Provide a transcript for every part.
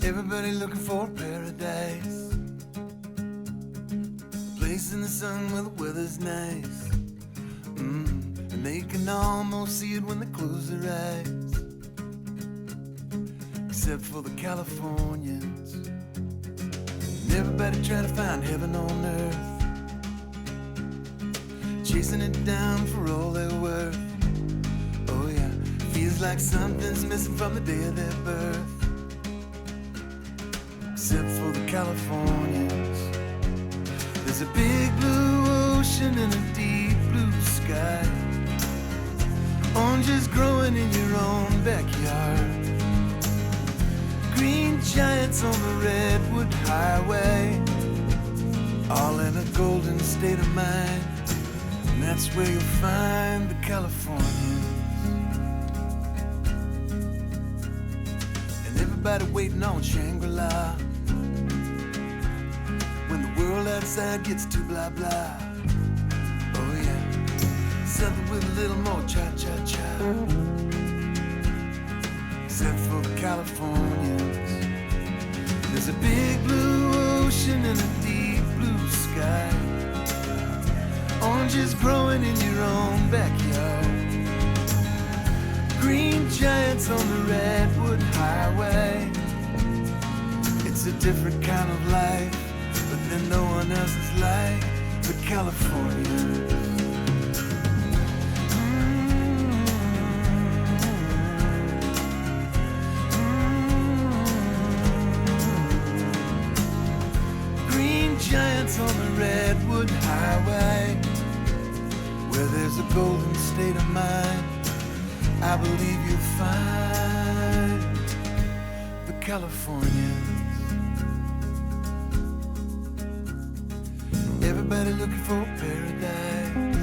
Everybody looking for paradise, a place in the sun where the weather's nice. And they can almost see it when they close their eyes. Except for the Californians, and everybody trying to find heaven on earth, chasing it down for all they're worth. Oh yeah, feels like something's missing from the day of their birth. Except for the Californians, there's a big blue ocean and a deep blue sky. Oranges growing in your own backyard, green giants on the redwood highway, all in a golden state of mind. And that's where you'll find the Californians. And everybody waiting on Shangri-La, when the world outside gets too blah blah. Oh yeah, something with a little more cha-cha-cha. Except for the Californians, there's a big blue ocean and a deep blue sky. Oranges growing in your own backyard, green giants on the redwood highway. It's a different kind of life, but then no one else is like the Californians. Giants on the redwood highway, where there's a golden state of mind. I believe you'll find the Californians. Everybody looking for paradise.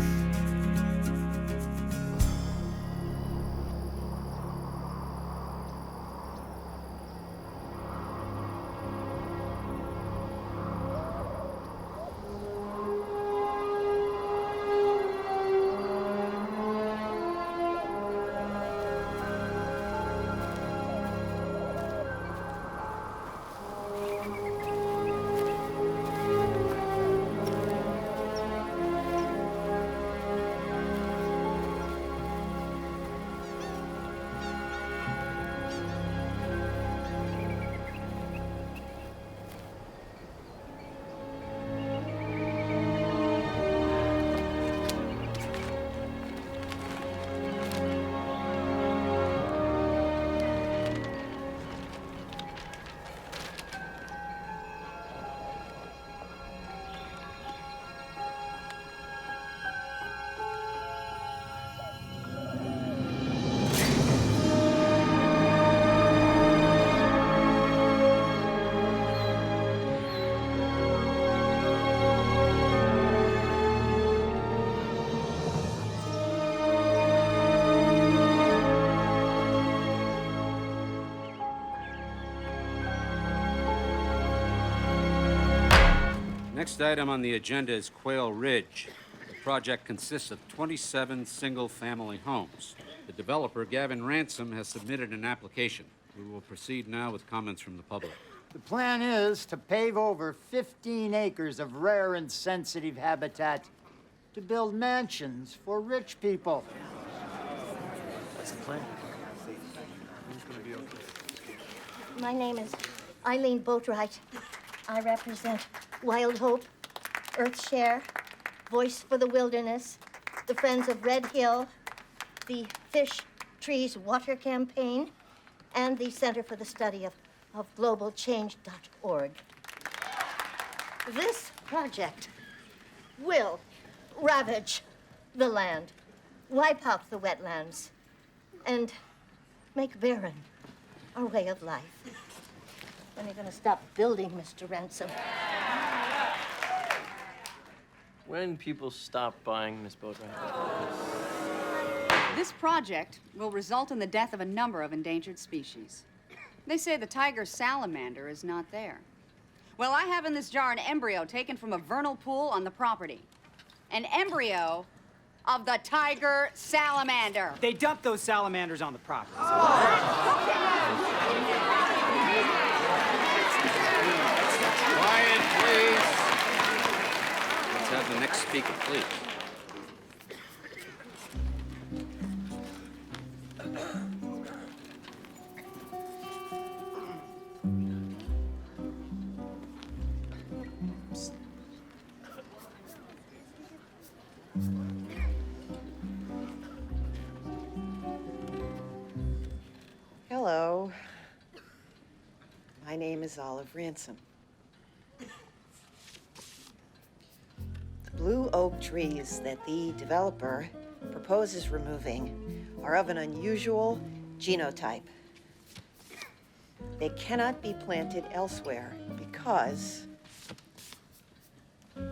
Next item on the agenda is Quail Ridge. The project consists of 27 single-family homes. The developer, Gavin Ransom, has submitted an application. We will proceed now with comments from the public. The plan is to pave over 15 acres of rare and sensitive habitat to build mansions for rich people. That's the plan. My name is Eileen Boatwright. I represent Wild Hope, Earthshare, Voice for the Wilderness, the Friends of Red Hill, the Fish, Trees, Water Campaign, and the Center for the Study of globalchange.org. This project will ravage the land, wipe out the wetlands, and make barren our way of life. When are you going to stop building, Mr. Ransom? When people stop buying, Miss Boatwright? This project will result in the death of a number of endangered species. They say the tiger salamander is not there. Well, I have in this jar an embryo taken from a vernal pool on the property. An embryo of the tiger salamander. They dumped those salamanders on the property. speaker, please. Hello. My name is Olive Ransom. The blue oak trees that the developer proposes removing are of an unusual genotype. They cannot be planted elsewhere because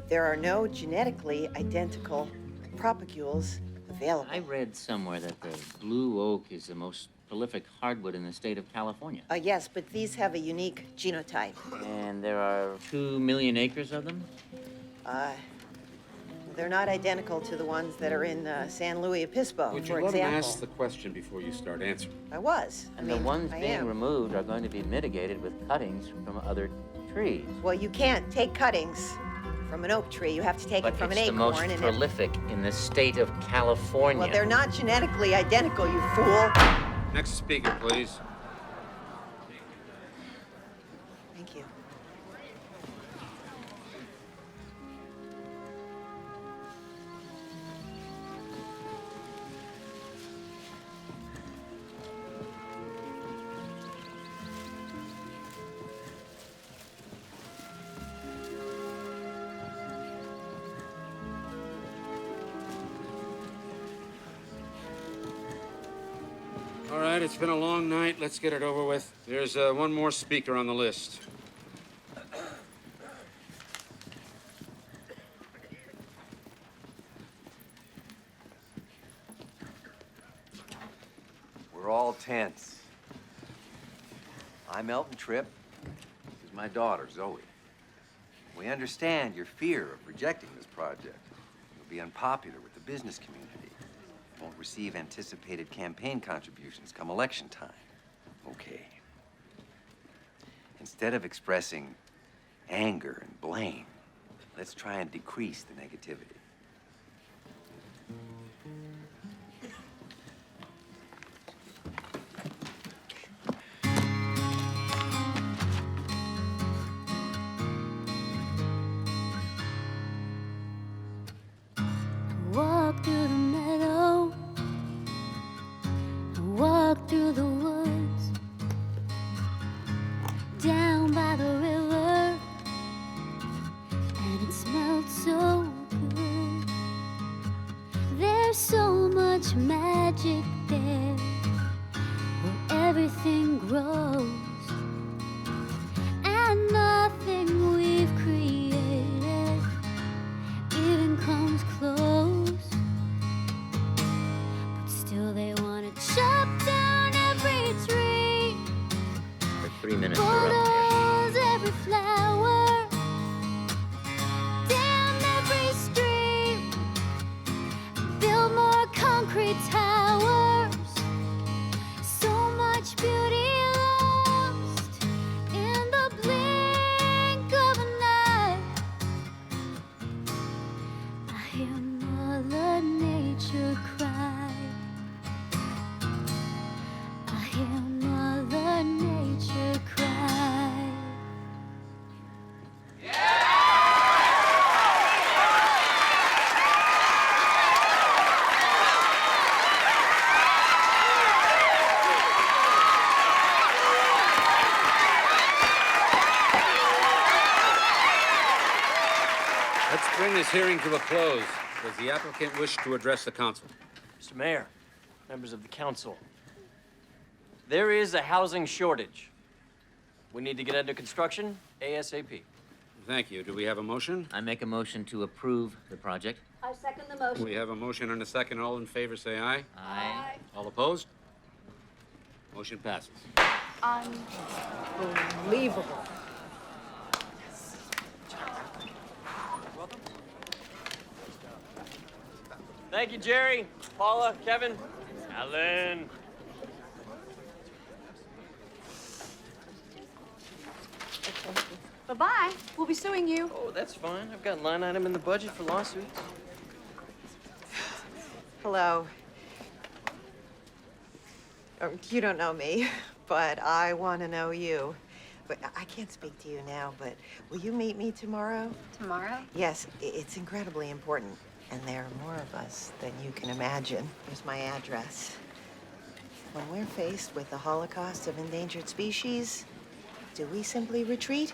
there are no genetically identical propagules available. I read somewhere that the blue oak is the most prolific hardwood in the state of California. Yes, but these have a unique genotype. And there are 2 million acres of them? They're not identical to the ones that are in San Luis Obispo, Would for you let him example. ask the question before you start answering? I was. And the ones I being am. removed are going to be mitigated with cuttings from other trees. Well, you can't take cuttings from an oak tree. You have to take But it from an it's the acorn. most and prolific in the state of California. well, they're not genetically identical, you fool. Next speaker, please. Thank you. All right, it's been a long night. Let's get it over with. There's one more speaker on the list. We're all tense. I'm Elton Tripp. This is my daughter, Zoe. We understand your fear of rejecting this project. You'll be unpopular with the business community. Won't receive anticipated campaign contributions come election time. Okay. Instead of expressing anger and blame, let's try and decrease the negativity. Walk through the meadow, I walk through the woods, down by the river, and it smelled so good. There's so much magic there, where everything grows, and nothing we've created even comes close. But still they wanna chop down every tree, For 3 minutes, you're up. bulldoze every flower, dam every stream, build more concrete towers. So much beauty lost in the blink of an eye. I hear Mother Nature cry. I hear Mother Nature cry. Let's bring this hearing to a close. Does the applicant wish to address the council? Mr. Mayor, members of the council, there is a housing shortage. We need to get under construction ASAP. Thank you. Do we have a motion? I make a motion to approve the project. I second the motion. We have a motion and a second. All in favor, say aye. Aye. All opposed? Motion passes. Unbelievable. Thank you, Jerry, Paula, Kevin, Alan. Bye-bye. We'll be suing you. Oh, that's fine. I've got a line item in the budget for lawsuits. Hello. You don't know me, but I want to know you. But I can't speak to you now, but will you meet me tomorrow? Tomorrow? Yes, it's incredibly important. And there are more of us than you can imagine. Here's my address. When we're faced with the holocaust of endangered species, do we simply retreat?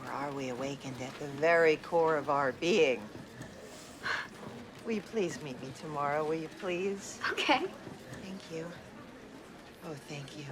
Or are we awakened at the very core of our being? Will you please meet me tomorrow, will you please? Okay. Thank you. Oh, thank you.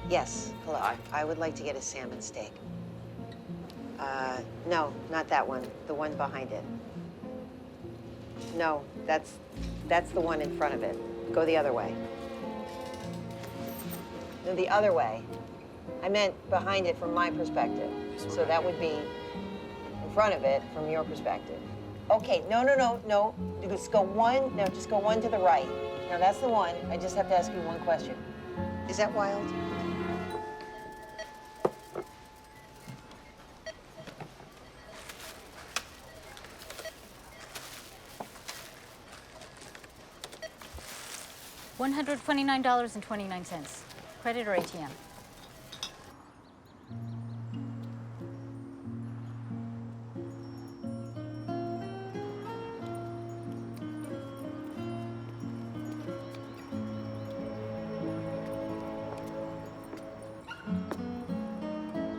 Yes, hello. Hi. I would like to get a salmon steak. No, not that one. The one behind it. No, that's the one in front of it. Go the other way. No, the other way. I meant behind it from my perspective. So that would be in front of it from your perspective. Okay, no. Just go one to the right. Now that's the one. I just have to ask you one question. Is that wild? $129.29. Credit or ATM?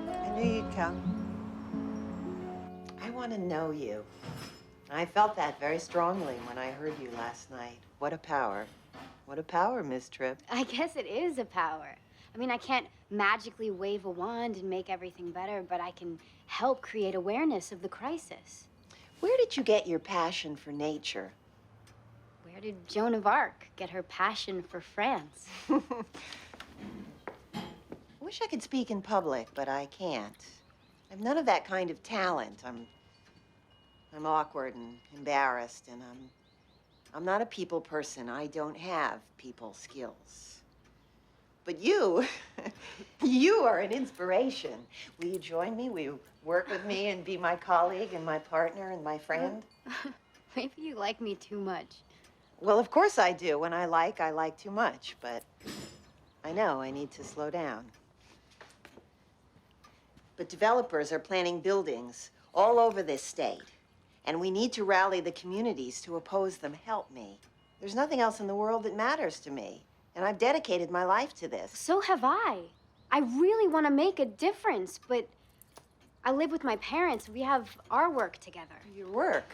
I knew you'd come. I want to know you. I felt that very strongly when I heard you last night. What a power. What a power, Miss Tripp. I guess it is a power. I mean, I can't magically wave a wand and make everything better, but I can help create awareness of the crisis. Where did you get your passion for nature? Where did Joan of Arc get her passion for France? I wish I could speak in public, but I can't. I've none of that kind of talent. I'm awkward and embarrassed, and I'm not a people person. I don't have people skills. But you, you are an inspiration. Will you join me? Will you work with me and be my colleague and my partner and my friend? Maybe you like me too much. Well, of course I do. When I like too much, but I know I need to slow down. But developers are planning buildings all over this state, and we need to rally the communities to oppose them. Help me. There's nothing else in the world that matters to me, and I've dedicated my life to this. So have I. I really want to make a difference, but I live with my parents. We have our work together. Your work?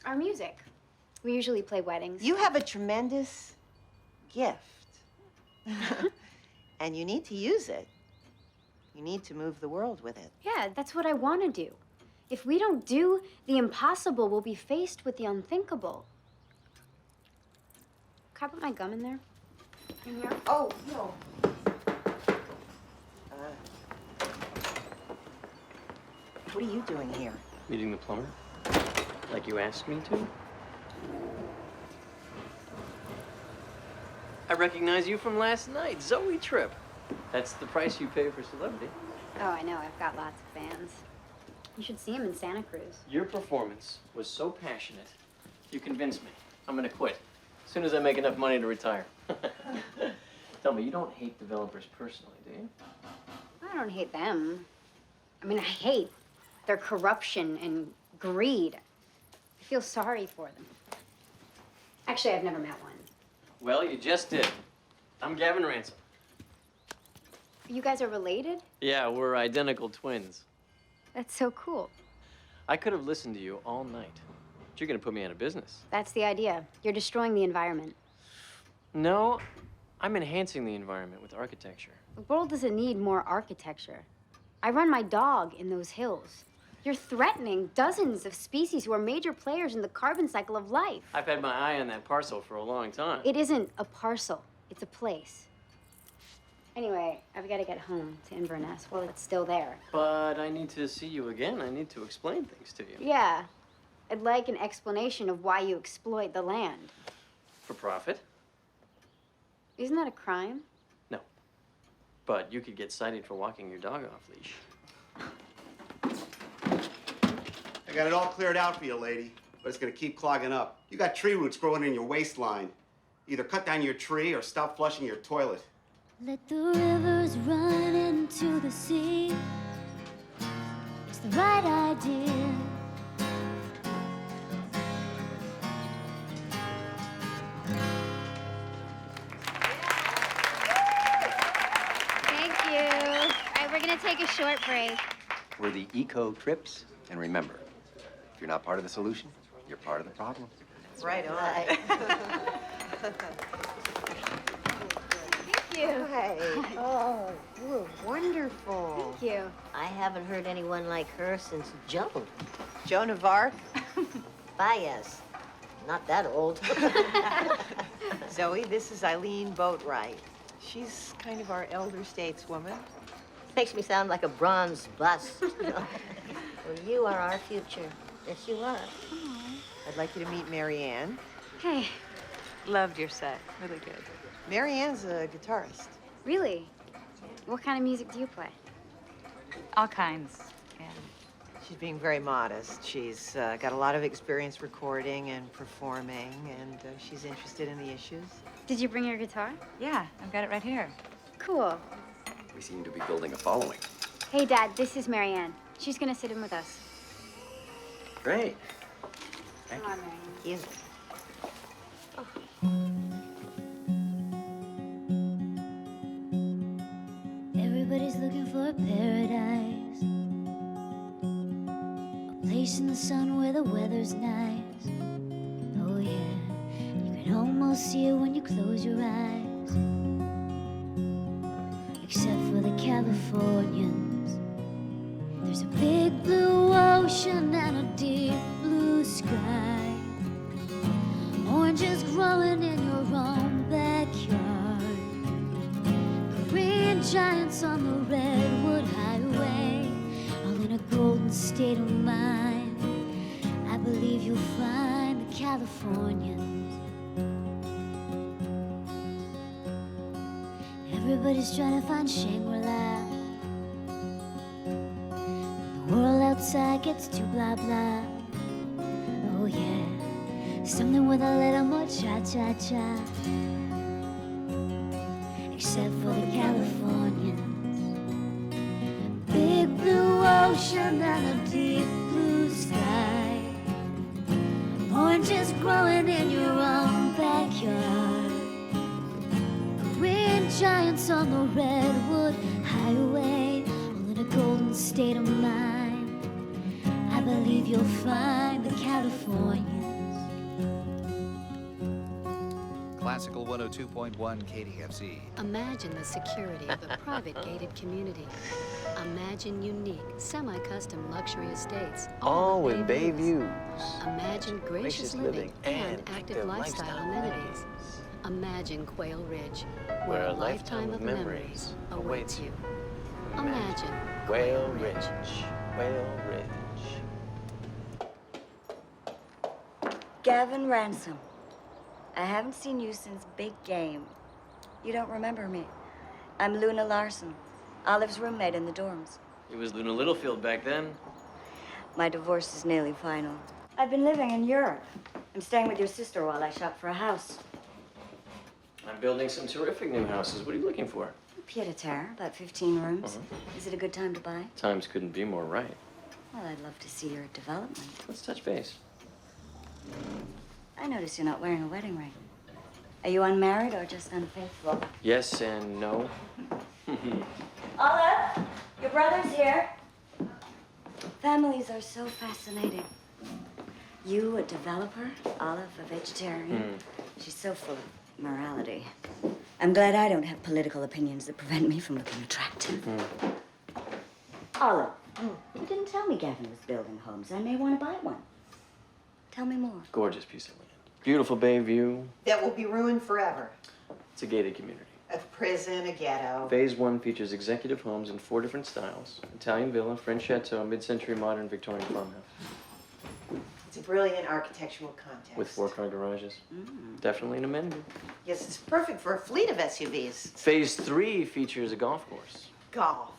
Our music. We usually play weddings. You have a tremendous gift, and you need to use it. You need to move the world with it. Yeah, that's what I want to do. If we don't do the impossible, we'll be faced with the unthinkable. Can I put my gum in there? In here? Oh, no. What are you doing here? Meeting the plumber? Like you asked me to? I recognize you from last night, Zoe Tripp. That's the price you pay for celebrity. Oh, I know. I've got lots of fans. You should see him in Santa Cruz. Your performance was so passionate, you convinced me. I'm gonna quit as soon as I make enough money to retire. Tell me, you don't hate developers personally, do you? I don't hate them. I mean, I hate their corruption and greed. I feel sorry for them. Actually, I've never met one. Well, you just did. I'm Gavin Ransom. You guys are related? Yeah, we're identical twins. That's so cool. I could have listened to you all night. But you're gonna put me out of business. That's the idea. You're destroying the environment. No, I'm enhancing the environment with architecture. The world doesn't need more architecture. I run my dog in those hills. You're threatening dozens of species who are major players in the carbon cycle of life. I've had my eye on that parcel for a long time. It isn't a parcel, it's a place. Anyway, I've got to get home to Inverness while it's still there. But I need to see you again. I need to explain things to you. Yeah, I'd like an explanation of why you exploit the land. For profit? Isn't that a crime? No. But you could get cited for walking your dog off leash. I got it all cleared out for you, lady, but it's gonna keep clogging up. You got tree roots growing in your waistline. Either cut down your tree or stop flushing your toilet. Let the rivers run into the sea. It's the right idea. Thank you. All right, we're gonna take a short break. We're the Eco Trips, and remember, if you're not part of the solution, you're part of the problem. Right on. Thank you. Hey. Oh, you're wonderful. Thank you. I haven't heard anyone like her since Joan. Joan of Arc. Baez. Not that old. Zoe, this is Eileen Boatwright. She's kind of our elder stateswoman. Makes me sound like a bronze bust. Well, you are our future. Yes, you are. I'd like you to meet Marianne. Hey. Loved your set. Really good. Marianne's a guitarist. Really? What kind of music do you play? All kinds. Yeah. She's being very modest. She's got a lot of experience recording and performing, and she's interested in the issues. Did you bring your guitar? Yeah, I've got it right here. Cool. We seem to be building a following. Hey, Dad, this is Marianne. She's gonna sit in with us. Great. Come on, Marianne. You. Everybody's looking for a paradise, a place in the sun where the weather's nice. Oh yeah, you can almost see it when you close your eyes. Except for the Californians, there's a big blue ocean and a deep blue sky. Oranges growing in your own backyard. Green giants on the redwood highway, all in a golden state of mind. I believe you'll find the Californians. Everybody's trying to find Shangri-La. The world outside gets too blah blah. Oh yeah, something with a little more cha-cha-cha. Except for the Californians. Big blue ocean and a deep blue sky. Oranges growing in your own backyard. Green giants on the redwood highway, all in a golden state of mind. I believe you'll find the Californians. Classical 102.1 KDFZ. Imagine the security of a private gated community. Imagine unique, semi-custom luxury estates. All with bay views. Imagine gracious living and active lifestyle amenities. Imagine Quail Ridge, where a lifetime of memories awaits you. Imagine Quail Ridge. Quail Ridge. Gavin Ransom. I haven't seen you since Big Game. You don't remember me. I'm Luna Larson, Olive's roommate in the dorms. It was Luna Littlefield back then. My divorce is nearly final. I've been living in Europe. I'm staying with your sister while I shop for a house. I'm building some terrific new houses. What are you looking for? Pied-à-terre, about 15 rooms. Is it a good time to buy? Times couldn't be more right. Well, I'd love to see your development. Let's touch base. I notice you're not wearing a wedding ring. Are you unmarried or just unfaithful? Yes and no. Olive, your brother's here. Families are so fascinating. You, a developer, Olive, a vegetarian. She's so full of morality. I'm glad I don't have political opinions that prevent me from looking attractive. Olive, you didn't tell me Gavin was building homes. I may want to buy one. Tell me more. Gorgeous piece of land. Beautiful bay view. That will be ruined forever. It's a gated community. A prison, a ghetto. Phase 1 features executive homes in 4 different styles. Italian villa, French chateau, mid-century modern Victorian farmhouse. It's a brilliant architectural contest. With 4-car garages. Definitely an amenity. Yes, it's perfect for a fleet of SUVs. Phase 3 features a golf course. Golf.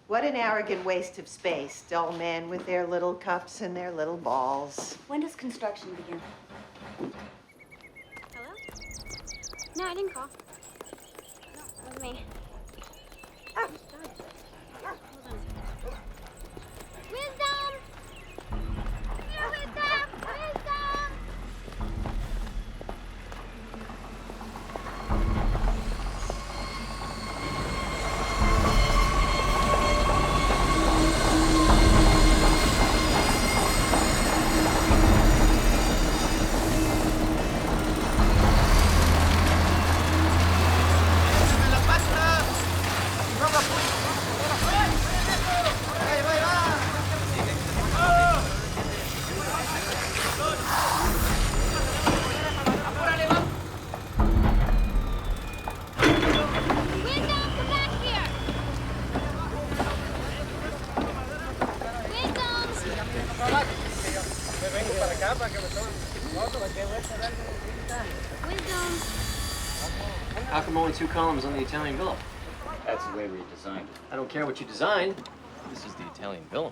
What an arrogant waste of space. Dull men with their little cups and their little balls. When does construction begin? Hello? No, I didn't call. No, it was me. Oh, hold on. Wisdom! Here, wisdom! Wisdom! How come only 2 columns on the Italian villa? That's the way we designed it. I don't care what you designed. This is the Italian villa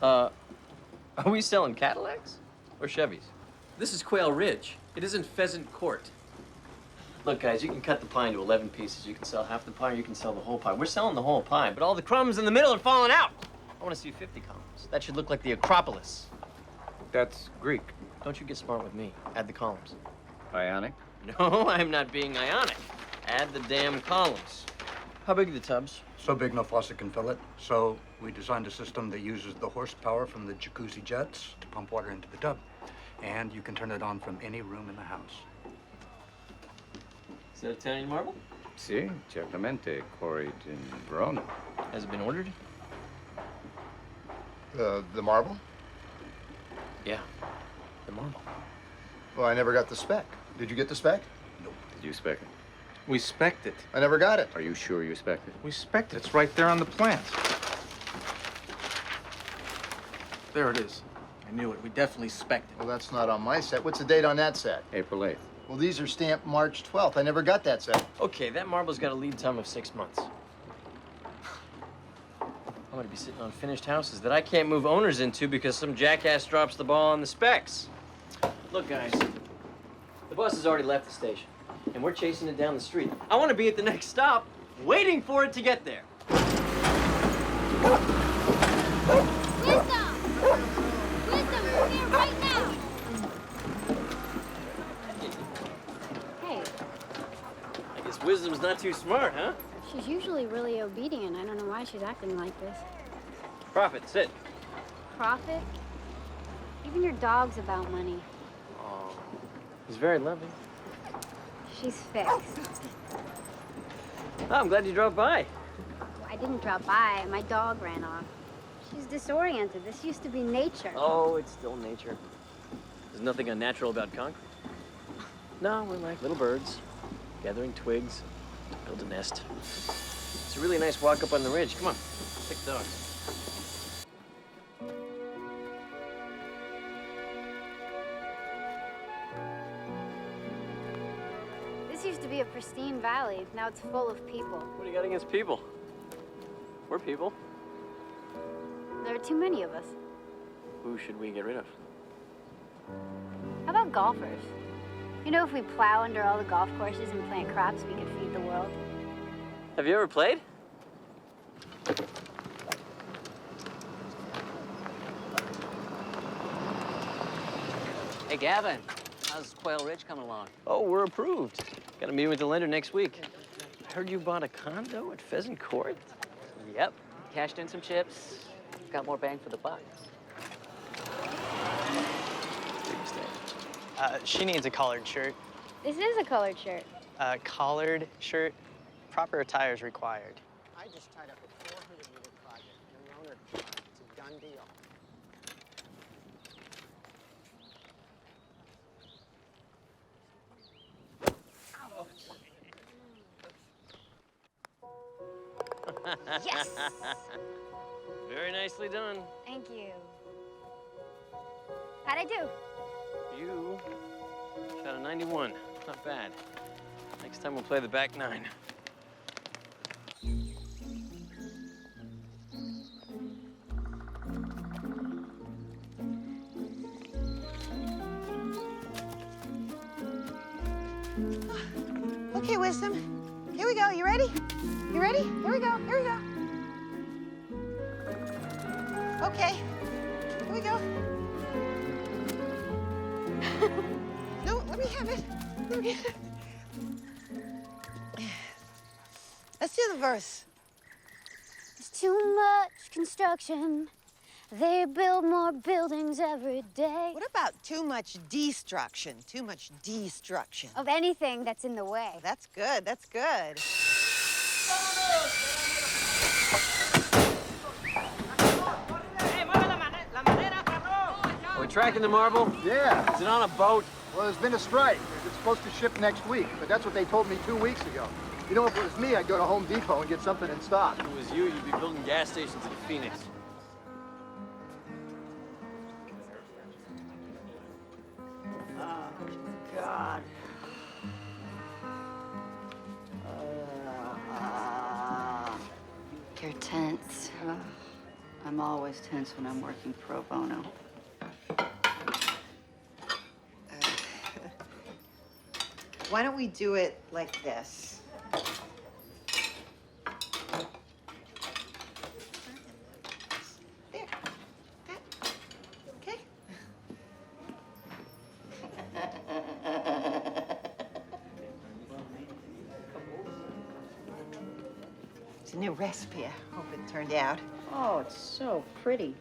model. Are we selling Cadillacs or Chevys? This is Quail Ridge. It isn't Pheasant Court. Look, guys, you can cut the pie into 11 pieces. You can sell half the pie, or you can sell the whole pie. We're selling the whole pie, but all the crumbs in the middle are falling out. I want to see 50 columns. That should look like the Acropolis. That's Greek. Don't you get smart with me. Add the columns. Ionic? No, I'm not being ionic. Add the damn columns. How big are the tubs? So big no faucet can fill it. So we designed a system that uses the horsepower from the jacuzzi jets to pump water into the tub. And you can turn it on from any room in the house. Is that Italian marble? Sì, certamente. Quarried in Verona. Has it been ordered? The marble? Yeah, the marble. Well, I never got the spec. Did you get the spec? Nope. Did you spec it? We spec'd it. I never got it. Are you sure you spec'd it? We spec'd it. It's right there on the plans. There it is. I knew it. We definitely spec'd it. Well, that's not on my set. What's the date on that set? April 8th. Well, these are stamped March 12th. I never got that set. Okay, that marble's got a lead time of 6 months. I'm gonna be sitting on finished houses that I can't move owners into because some jackass drops the ball on the specs. Look, guys, the bus has already left the station, and we're chasing it down the street. I want to be at the next stop, waiting for it to get there. Wisdom! Wisdom, we're here right now! Hey, I guess wisdom's not too smart, huh? she's usually really obedient. I don't know why she's acting like this. Prophet, sit. Profit? Even your dog's about money. Oh, he's very loving. She's fixed. Oh, I'm glad you dropped by. I didn't drop by. My dog ran off. She's disoriented. This used to be nature. Oh, it's still nature. There's nothing unnatural about concrete. No, we're like little birds, gathering twigs to build a nest. It's a really nice walk up on the ridge. Come on, take the dogs. This used to be a pristine valley. Now it's full of people. What do you got against people? We're people. There are too many of us. Who should we get rid of? How about golfers? You know, if we plow under all the golf courses and plant crops, we could feed the world. Have you ever played? Hey, Gavin, how's Quail Ridge coming along? Oh, we're approved. Got a meeting with the lender next week. I heard you bought a condo at Pheasant Court? Yep. Cashed in some chips. Got more bang for the buck. She needs a collared shirt. This is a colored shirt. Collared shirt. Proper attire is required. I just tied up a 400-meter project in Roner. It's a done deal. Yes! Very nicely done. Thank you. How'd I do? You shot a 91. Not bad. Next time we'll play the back nine. Okay, Wisdom. Here we go. You ready? You ready? Here we go. Here we go. Okay. Here we go. No, let me have it. Let me have it. Let's do the verse. There's too much construction. They build more buildings every day. What about too much destruction? Too much destruction. Of anything that's in the way. Oh, that's good. That's good. Are we tracking the marble? Yeah. Is it on a boat? Well, there's been a strike. It's supposed to ship next week, but that's what they told me 2 weeks ago. You know, if it was me, I'd go to Home Depot and get something in stock. If it was you, you'd be building gas stations in Phoenix. Oh, God. You're tense. I'm always tense when I'm working pro bono. Why don't we do it like this? There. That. Okay. It's a new recipe. I hope it turned out. Oh, it's so pretty.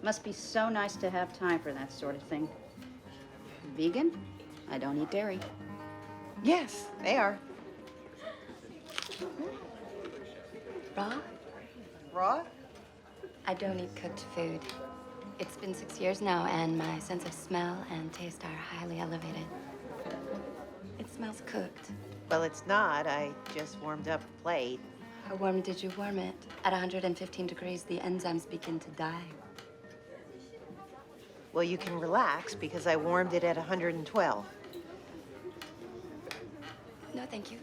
Must be so nice to have time for that sort of thing. Vegan? I don't eat dairy. Yes, they are. Raw? Raw? I don't eat cooked food. It's been 6 years now, and my sense of smell and taste are highly elevated. It smells cooked. Well, it's not. I just warmed up a plate. How warm did you warm it? At 115 degrees, the enzymes begin to die. Well, you can relax because I warmed it at 112. No, thank you.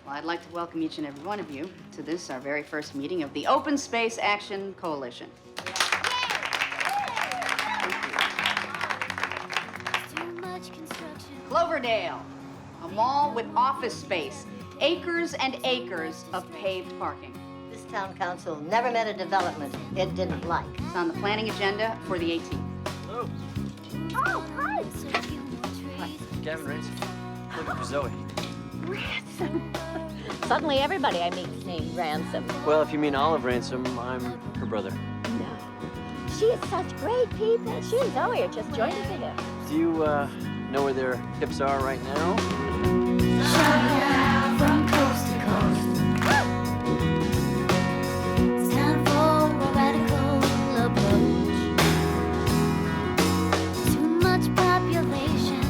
Well, I'd like to welcome each and every one of you to this, our very first meeting of the Open Space Action Coalition. Cloverdale, a mall with office space, acres and acres of paved parking. This town council never met a development it didn't like. It's on the planning agenda for the 18th. Hello. Oh, hi! Hi, Gavin Ransom. Looking for Zoe. Ransom. Suddenly everybody I meet is named Ransom. Well, if you mean Olive Ransom, I'm her brother. No. She is such great people. She and Zoe are just joined at the hip. Do you, know where their hips are right now? From coast to coast. It's time for a radical approach. Too much population,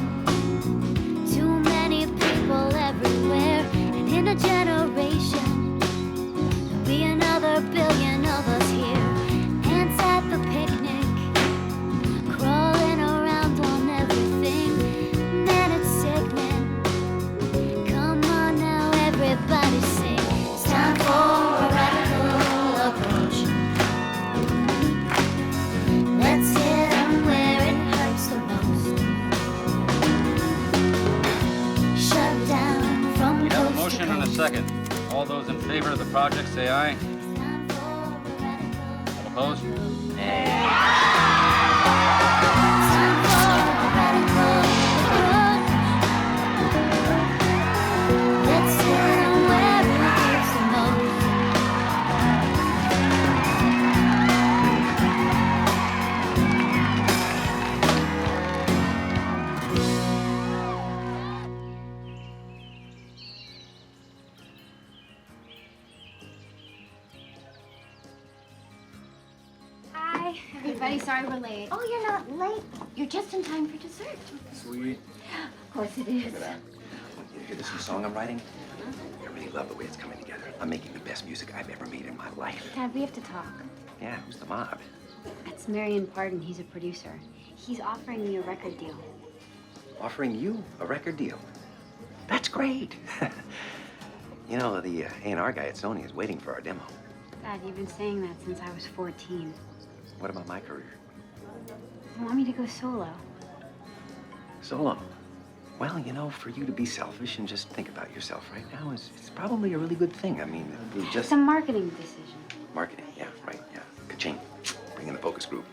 too many people everywhere, and in a generation, there'll be another billion of us here. Ants at the picnic, crawling around on everything. Man, it's sickening. Come on. project, say aye. All opposed? Let's get on where it hurts the most. Hi, everybody. Sorry we're late. Oh, you're not late. You're just in time for dessert. Sweet. Of course it is. Look at that. You hear this new song I'm writing? I really love the way it's coming together. I'm making the best music I've ever made in my life. Dad, we have to talk. Yeah, who's the mob? That's Marion Pardon. He's a producer. He's offering me a record deal. Offering you a record deal. That's great. You know, the A&R guy at Sony is waiting for our demo. Dad, you've been saying that since I was 14. What about my career? You want me to go solo? Solo. Well, you know, for you to be selfish and just think about yourself right now is it's probably a really good thing. I mean, it'll be just... It's a marketing decision. Marketing, yeah, right, yeah. Ka-ching. Bring in the focus group.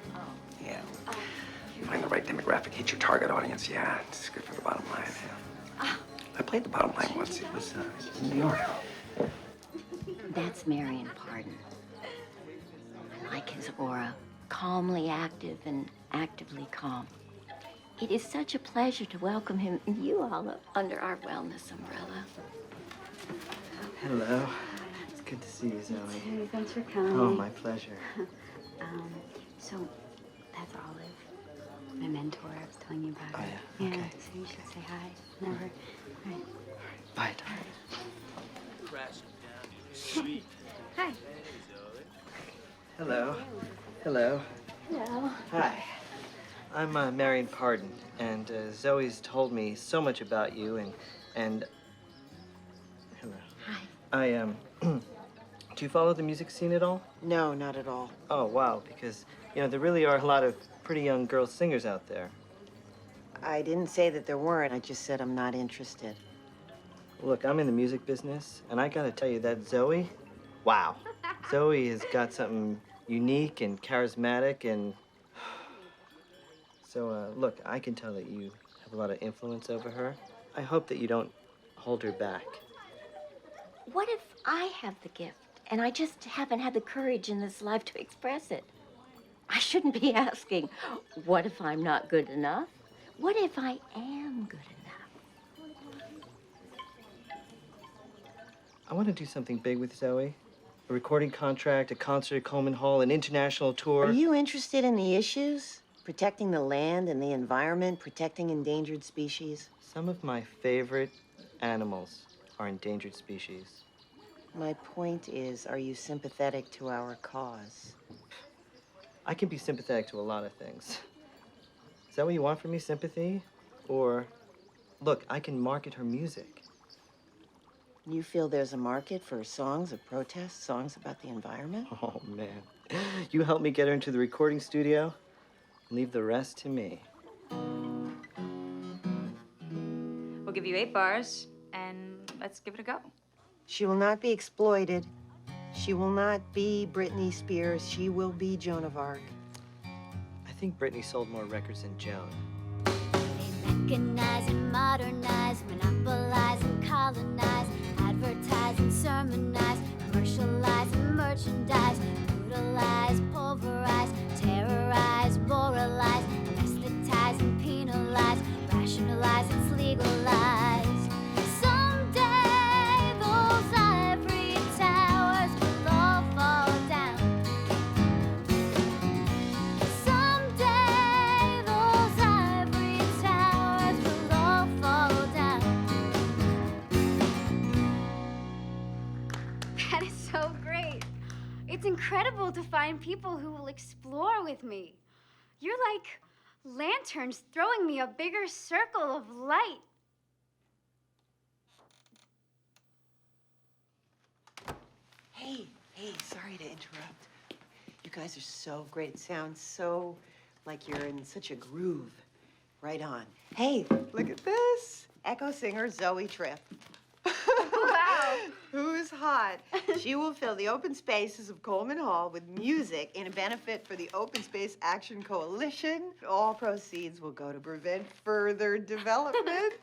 Yeah. Find the right demographic, hit your target audience. Yeah, it's good for the bottom line. Yeah. I played the bottom line once. It was in New York. That's Marion Pardon. I like his aura. Calmly active and actively calm. It is such a pleasure to welcome him and you all under our wellness umbrella. Hello. It's good to see you, Zoe. Hey, thanks for coming. Oh, my pleasure. So that's Olive, my mentor. I was telling you about her. Oh, yeah. Yeah, so you should say hi. Never. All right. Bye, darling. Hi. Hello. Hello. Hello. Hi. I'm Marion Pardon, and Zoe's told me so much about you, and hello. Hi. Do you follow the music scene at all? No, not at all. Oh, wow, because, you know, there really are a lot of pretty young girl singers out there. I didn't say that there weren't. I just said I'm not interested. Look, I'm in the music business, and I gotta tell you that Zoe, wow. Zoe has got something unique and charismatic, and so, look, I can tell that you have a lot of influence over her. I hope that you don't hold her back. What if I have the gift and I just haven't had the courage in this life to express it? I shouldn't be asking, what if I'm not good enough? What if I am good enough? I want to do something big with Zoe. A recording contract, a concert at Coleman Hall, an international tour. Are you interested in the issues? Protecting the land and the environment, protecting endangered species? Some of my favorite animals are endangered species. My point is, are you sympathetic to our cause? I can be sympathetic to a lot of things. Is that what you want from me, sympathy? Or, look, I can market her music. You feel there's a market for songs of protest, songs about the environment? Oh, man. You help me get her into the recording studio, leave the rest to me. We'll give you 8 bars, and let's give it a go. She will not be exploited. She will not be Britney Spears. She will be Joan of Arc. I think Britney sold more records than Joan. Recognize and modernize, monopolize and colonize, advertise and sermonize, commercialize and merchandise, brutalize, pulverize, terrorize, moralize, anesthetize and penalize, rationalize and legalize. Someday those ivory towers will all fall down. Someday those ivory towers will all fall down. That is so great. It's incredible to find people who will explore with me. You're like lanterns throwing me a bigger circle of light. Hey, sorry to interrupt. You guys are so great. It sounds so like you're in such a groove. Right on. Hey, look at this. Echo singer Zoe Tripp. Wow. Who's hot. She will fill the open spaces of Coleman Hall with music in a benefit for the Open Space Action Coalition. All proceeds will go to prevent further development.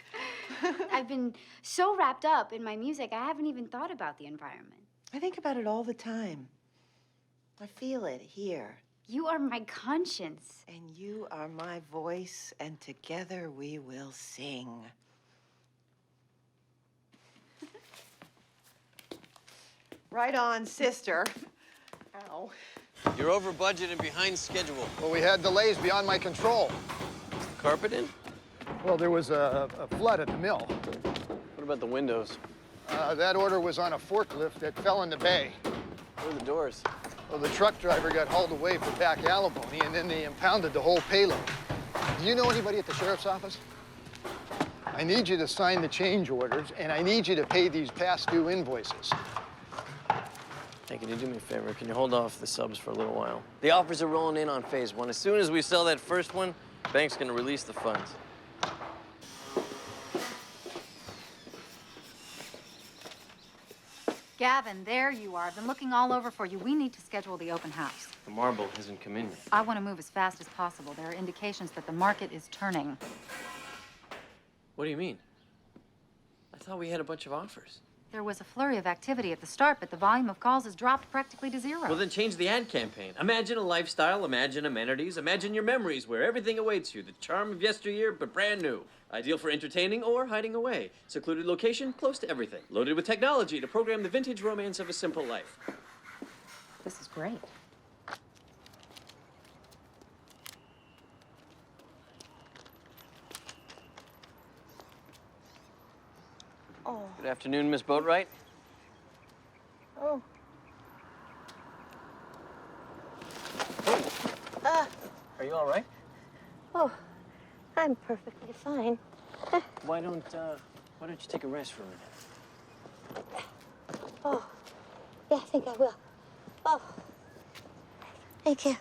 I've been so wrapped up in my music, I haven't even thought about the environment. I think about it all the time. I feel it here. You are my conscience. And you are my voice, and together we will sing. Right on, sister. Ow. You're over budget and behind schedule. Well, we had delays beyond my control. Carpet in? Well, there was a flood at the mill. What about the windows? That order was on a forklift that fell in the bay. Where are the doors? Well, the truck driver got hauled away for back alimony, and then they impounded the whole payload. Do you know anybody at the sheriff's office? I need you to sign the change orders, and I need you to pay these past due invoices. Hey, can you do me a favor? Can you hold off the subs for a little while? The offers are rolling in on phase one. As soon as we sell that first one, bank's gonna release the funds. Gavin, there you are. I've been looking all over for you. We need to schedule the open house. The marble hasn't come in yet. I want to move as fast as possible. There are indications that the market is turning. What do you mean? I thought we had a bunch of offers. There was a flurry of activity at the start, but the volume of calls has dropped practically to zero. Well, then change the ad campaign. Imagine a lifestyle, imagine amenities, imagine your memories where everything awaits you. The charm of yesteryear, but brand new. Ideal for entertaining or hiding away. Secluded location, close to everything. Loaded with technology to program the vintage romance of a simple life. This is great. Oh. Good afternoon, Miss Boatwright. Oh. Are you all right? Oh, I'm perfectly fine. Why don't you take a rest for a minute? Oh, yeah, I think I will. Oh, thank you.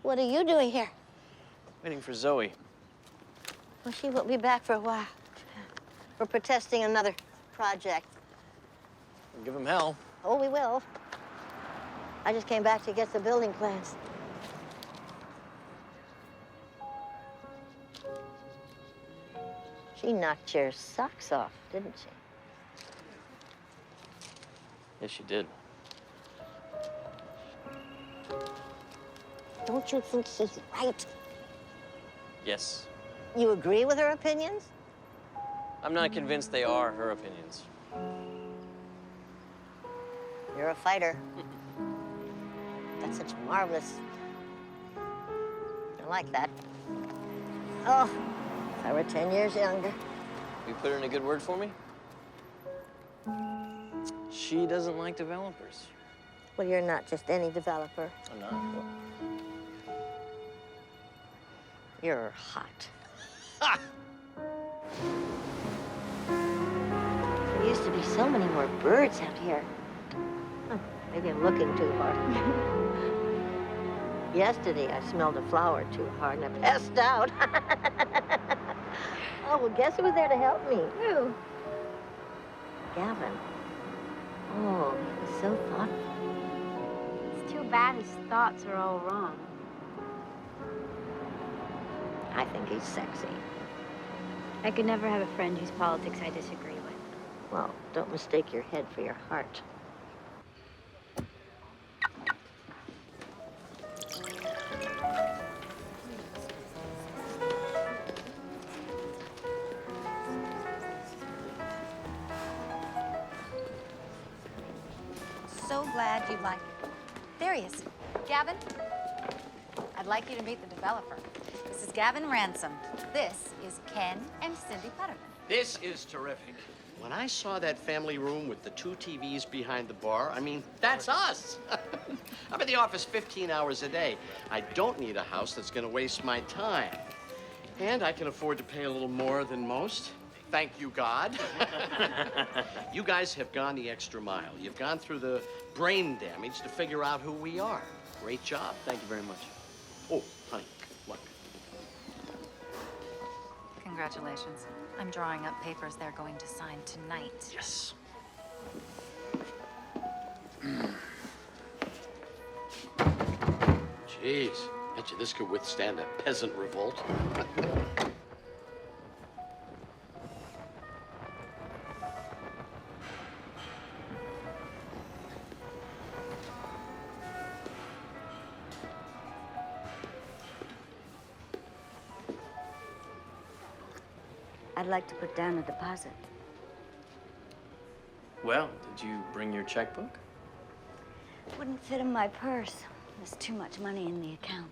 What are you doing here? Waiting for Zoe. Well, she won't be back for a while. We're protesting another project. Give him hell. Oh, we will. I just came back to get the building plans. She knocked your socks off, didn't she? Yes, she did. Don't you think she's right? Yes. You agree with her opinions? I'm not convinced they are her opinions. You're a fighter. That's such marvelous. I like that. Oh, if I were 10 years younger. You put in a good word for me? She doesn't like developers. Well, you're not just any developer. I'm not. You're hot. There used to be so many more birds out here. Huh, maybe I'm looking too hard. Yesterday, I smelled a flower too hard and I passed out. Oh, well, guess who was there to help me? Who? Gavin. Oh, he was so thoughtful. It's too bad his thoughts are all wrong. I think he's sexy. I could never have a friend whose politics I disagree with. Well, don't mistake your head for your heart. So glad you like it. There he is. Gavin, I'd like you to meet the developer. This is Gavin Ransom. This is Ken and Cindy Putterman. This is terrific. When I saw that family room with the 2 TVs behind the bar, I mean, that's us. I'm in the office 15 hours a day. I don't need a house that's going to waste my time. And I can afford to pay a little more than most. Thank you, God. You guys have gone the extra mile. You've gone through the brain damage to figure out who we are. Great job. Thank you very much. Oh, honey, look. Congratulations. I'm drawing up papers they're going to sign tonight. Yes. Jeez, bet you this could withstand a peasant revolt. I'd like to put down a deposit. Well, did you bring your checkbook? Wouldn't fit in my purse. There's too much money in the account.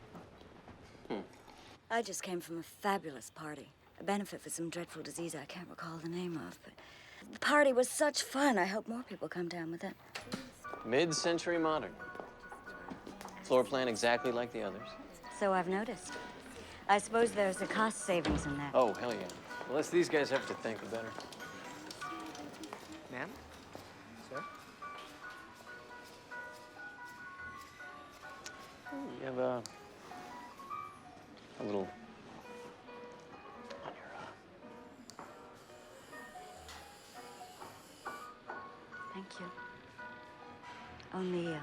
I just came from a fabulous party. A benefit for some dreadful disease I can't recall the name of, but the party was such fun. I hope more people come down with it. Mid-century modern. Floor plan exactly like the others. So I've noticed. I suppose there's a cost savings in that. Oh, hell yeah. The less these guys have to think, the better. Ma'am? Sir? You have a little on your Thank you. Only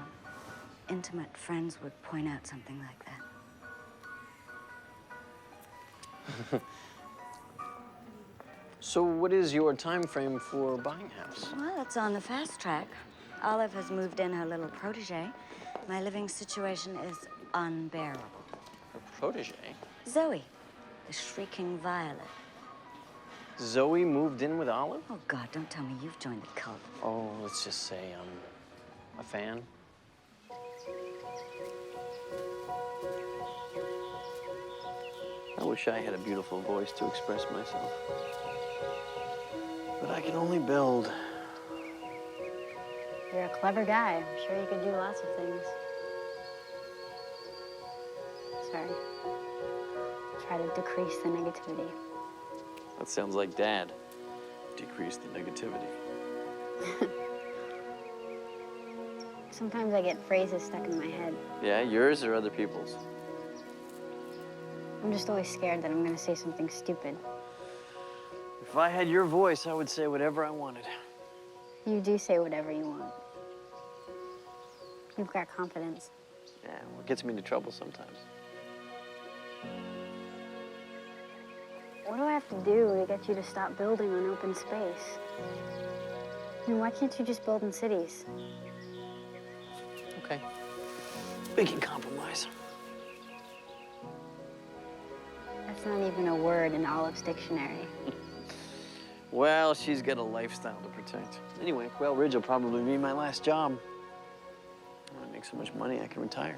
intimate friends would point out something like that. So what is your time frame for buying a house? Well, it's on the fast track. Olive has moved in her little protege. My living situation is unbearable. Her protege? Zoe, the shrieking violet. Zoe moved in with Olive? Oh, God, don't tell me you've joined the cult. Oh, let's just say I'm a fan. I wish I had a beautiful voice to express myself. But I can only build. You're a clever guy. I'm sure you could do lots of things. Sorry. Try to decrease the negativity. That sounds like Dad. Decrease the negativity. Sometimes I get phrases stuck in my head. Yeah, yours or other people's? I'm just always scared that I'm gonna say something stupid. If I had your voice, I would say whatever I wanted. You do say whatever you want. You've got confidence. Yeah, well, it gets me into trouble sometimes. What do I have to do to get you to stop building on open space? I mean, why can't you just build in cities? Okay. We can compromise. That's not even a word in Olive's dictionary. Well, she's got a lifestyle to protect. Anyway, Quail Ridge will probably be my last job. I make so much money I can retire.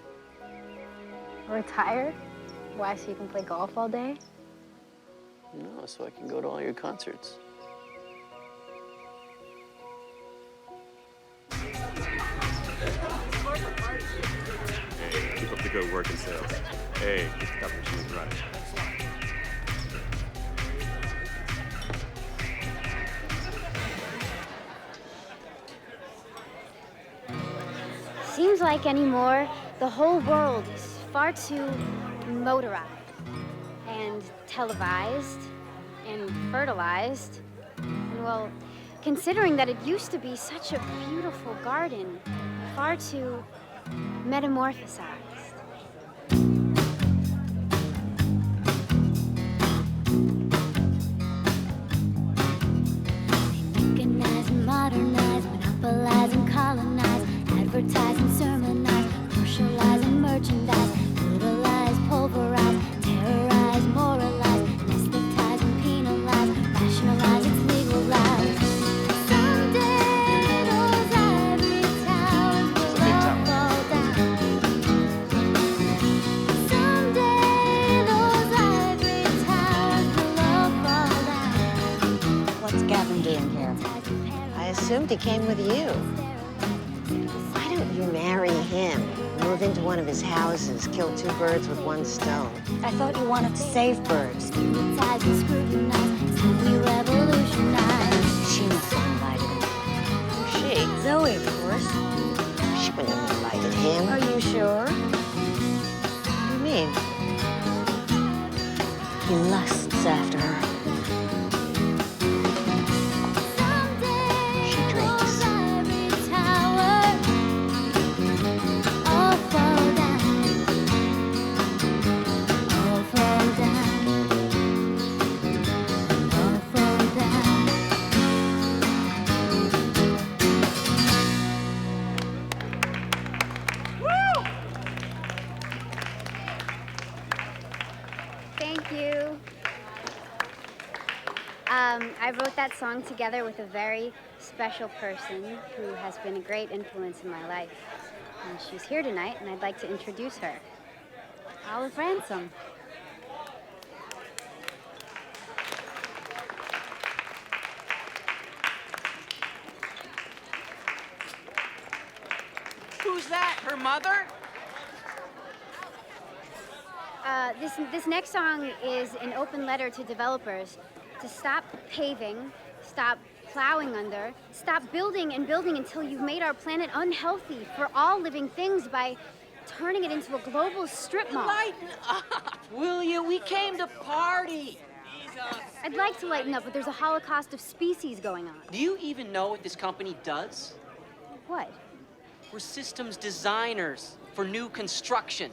Retire? Why, so you can play golf all day? No, so I can go to all your concerts. Hey, keep up the good work in sales. Hey, get the cup machines running. Seems like anymore, the whole world is far too motorized and televised and fertilized. And well, considering that it used to be such a beautiful garden, far too metamorphosized. Mechanize, modernize, monopolize and colonize, advertise and sermonize, commercialize and merchandise, brutalize, pulverize, terrorize, moralize, anesthetize and penalize, rationalize, it's legalized. Someday those ivory towers will all fall down. Someday those ivory towers will all fall down. What's Gavin doing here? I assumed he came with you. Why don't you marry him? Move into one of his houses, kill two birds with one stone. I thought you wanted to save birds. Stigmatize and scrutinize, slowly revolutionize. She must have invited him. She? Zoe, of course. She wouldn't have invited him. Are you sure? What do you mean? He lusts after her. I wrote that song together with a very special person who has been a great influence in my life. And she's here tonight, and I'd like to introduce her. Olive Ransom. Who's that? Her mother? This next song is an open letter to developers to stop paving, stop plowing under, stop building and building until you've made our planet unhealthy for all living things by turning it into a global strip mall. Lighten up, will you? We came to party. I'd like to lighten up, but there's a holocaust of species going on. Do you even know what this company does? What? We're systems designers for new construction.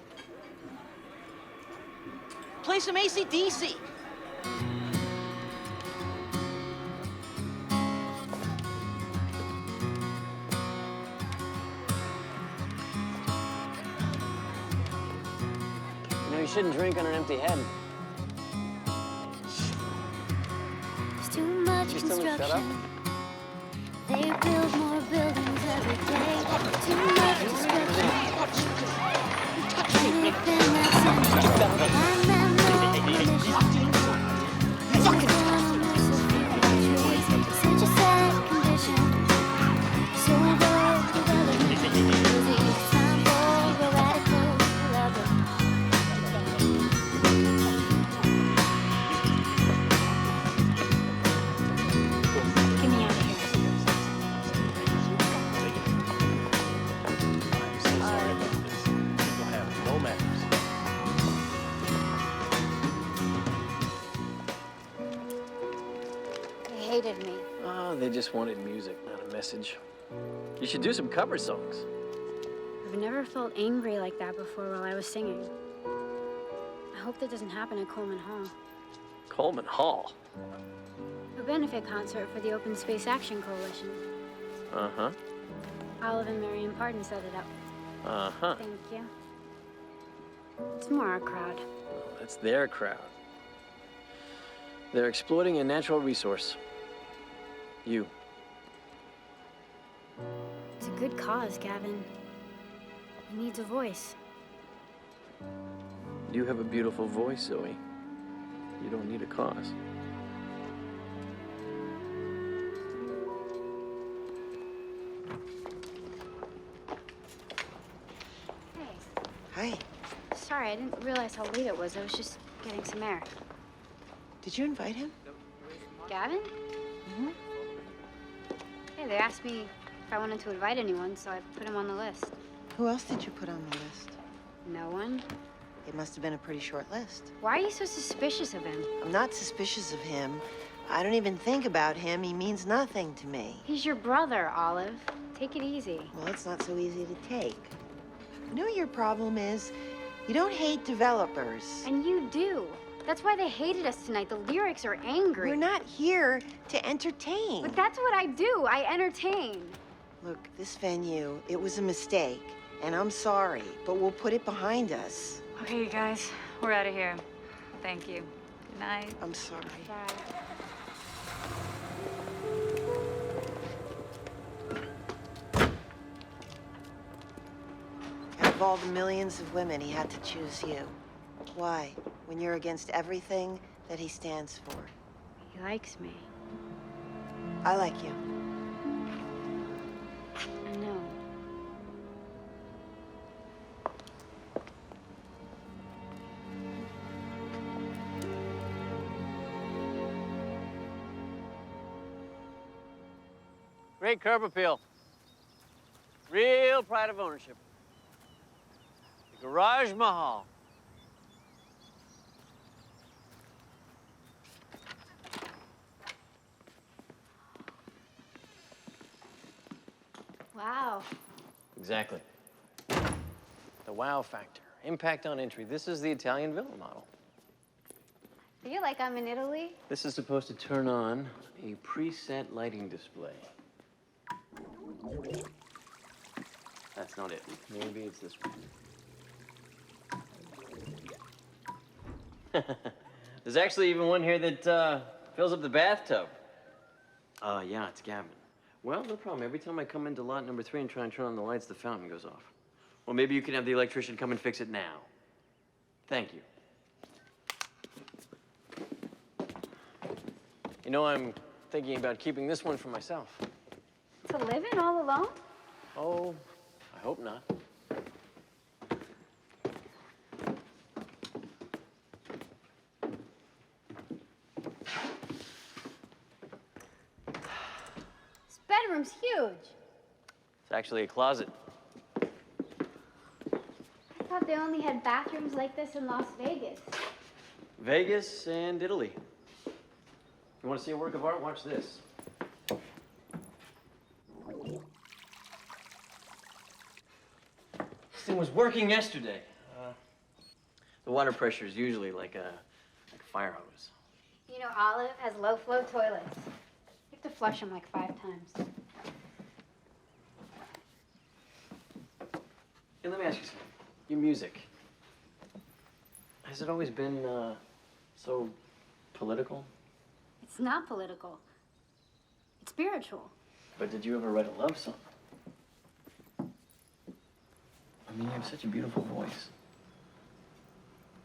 Play some AC/DC. You shouldn't drink on an empty head. There's too much construction. They build more buildings every day. Too much destruction. Anything that's in and then more permission. Such a sad condition. So involved development. It's time for a radical level. Get me out of here. People have no manners. They hated me. Oh, they just wanted music, not a message. You should do some cover songs. I've never felt angry like that before while I was singing. I hope that doesn't happen at Coleman Hall. Coleman Hall? A benefit concert for the Open Space Action Coalition. Uh-huh. Olive and Marion Pardon set it up. Uh-huh. Thank you. It's more our crowd. That's their crowd. They're exploiting a natural resource. You. It's a good cause, Gavin. It needs a voice. You have a beautiful voice, Zoe. You don't need a cause. Hey. Hi. Sorry, I didn't realize how late it was. I was just getting some air. Did you invite him? Gavin? Mm-hmm. Hey, they asked me if I wanted to invite anyone, so I put him on the list. Who else did you put on the list? No one. It must have been a pretty short list. Why are you so suspicious of him? I'm not suspicious of him. I don't even think about him. He means nothing to me. He's your brother, Olive. Take it easy. Well, it's not so easy to take. You know what your problem is? You don't hate developers. And you do. That's why they hated us tonight. The lyrics are angry. We're not here to entertain. But that's what I do. I entertain. Look, this venue, it was a mistake. And I'm sorry, but we'll put it behind us. Okay, you guys, we're out of here. Thank you. Good night. I'm sorry. Bye. Out of all the millions of women, he had to choose you. Why? When you're against everything that he stands for. He likes me. I like you. I know. Great curb appeal. Real pride of ownership. The Garage Mahal. Wow. Exactly. The wow factor. Impact on entry. This is the Italian villa model. I feel like I'm in Italy. This is supposed to turn on a preset lighting display. That's not it. Maybe it's this one. There's actually even one here that Fills up the bathtub. Yeah, it's Gavin. Well, no problem. Every time I come into lot number 3 and try and turn on the lights, the fountain goes off. Well, maybe you can have the electrician come and fix it now. Thank you. You know, I'm thinking about keeping this one for myself. To live in all alone? Oh, I hope not. This bedroom's huge. It's actually a closet. I thought they only had bathrooms like this in Las Vegas. Vegas and Italy. You want to see a work of art? Watch this. This thing was working yesterday. The water pressure is usually like a fire hose. You know, Olive has low-flow toilets. You have to flush them like 5 times. Hey, let me ask you something. Your music. Has it always been so political? It's not political. It's spiritual. But did you ever write a love song? I mean, you have such a beautiful voice.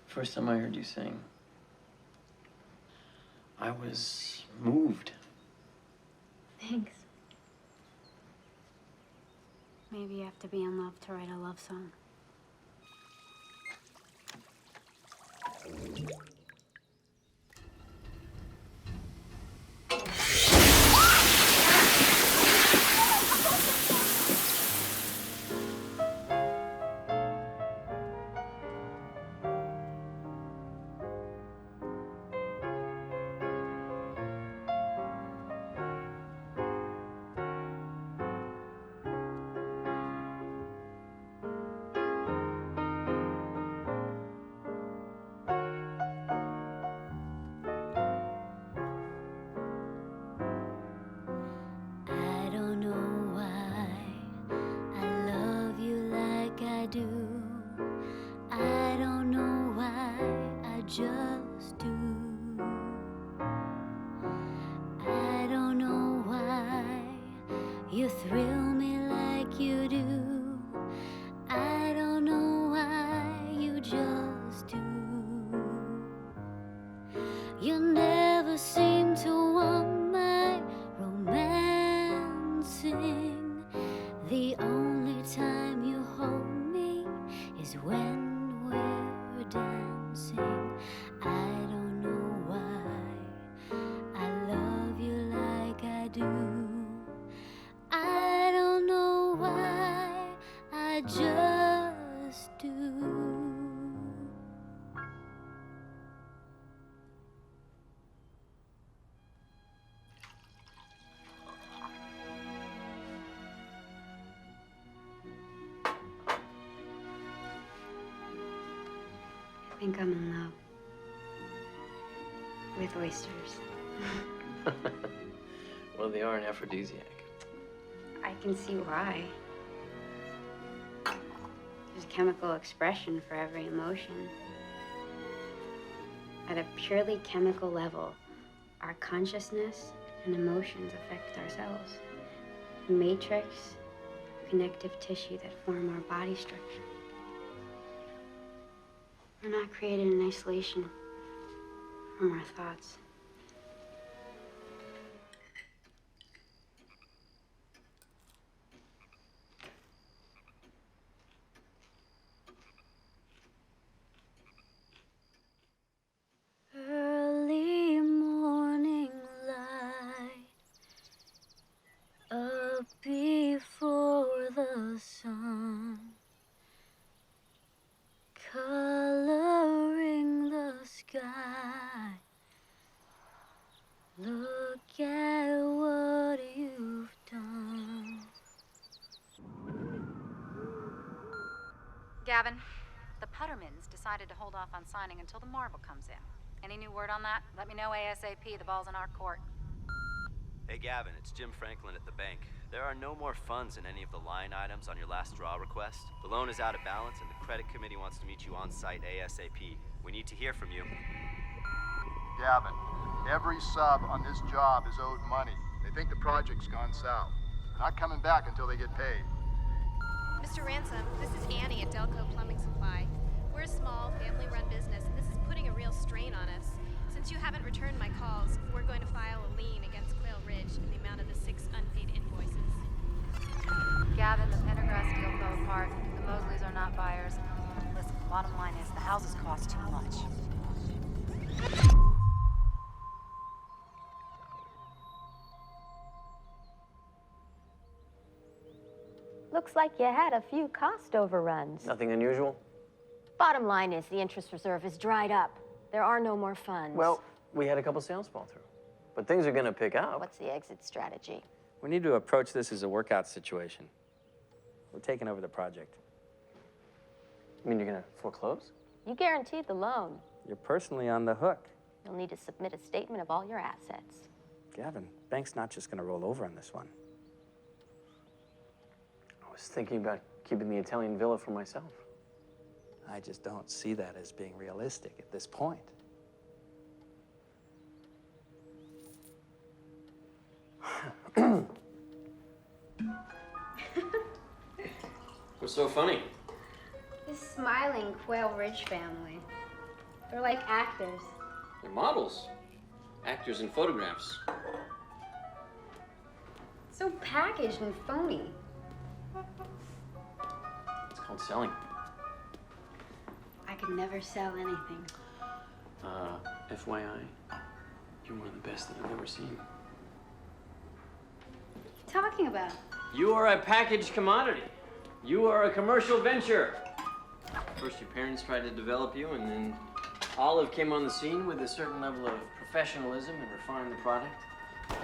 First time I heard you sing, I was moved. Thanks. Maybe you have to be in love to write a love song. I think I'm in love with oysters. Well, they are an aphrodisiac. I can see why. There's a chemical expression for every emotion. At a purely chemical level, our consciousness and emotions affect ourselves. The matrix, connective tissue that form our body structure. We're not created in isolation from our thoughts. Early morning light, up before the sun, coloring the sky. Look at what you've done. Gavin, the Puttermans decided to hold off on signing until the marble comes in. Any new word on that? Let me know ASAP. The ball's in our court. Hey, Gavin, it's Jim Franklin at the bank. There are no more funds in any of the line items on your last draw request. The loan is out of balance, and the credit committee wants to meet you on site ASAP. We need to hear from you. Gavin, Every sub on this job is owed money. They think the project's gone south. They're not coming back until they get paid. Mr. Ransom, this is Annie at Delco Plumbing Supply. We're a small, family-run business, and this is putting a real strain on us. Since you haven't returned my calls, we're going to file a lien against Quail Ridge in the amount of the 6 unpaid invoices. Gavin, the Pendergrass deal fell apart. The Mosleys are not buyers. Listen, bottom line is the houses cost too much. Looks like you had a few cost overruns. Nothing unusual? Bottom line is the interest reserve is dried up. There are no more funds. Well, we had a couple sales fall through. But things are gonna pick up. What's the exit strategy? We need to approach this as a workout situation. We're taking over the project. You mean you're gonna foreclose? You guaranteed the loan. You're personally on the hook. You'll need to submit a statement of all your assets. Gavin, bank's not just gonna roll over on this one. I was thinking about keeping the Italian villa for myself. I just don't see that as being realistic at this point. What's so funny? This smiling Quail Ridge family. They're like actors. They're models. Actors in photographs. So packaged and phony. It's called selling. I could never sell anything. FYI, you're one of the best that I've ever seen. What are you talking about? You are a packaged commodity. You are a commercial venture. First, your parents tried to develop you, and then Olive came on the scene with a certain level of professionalism and refined the product.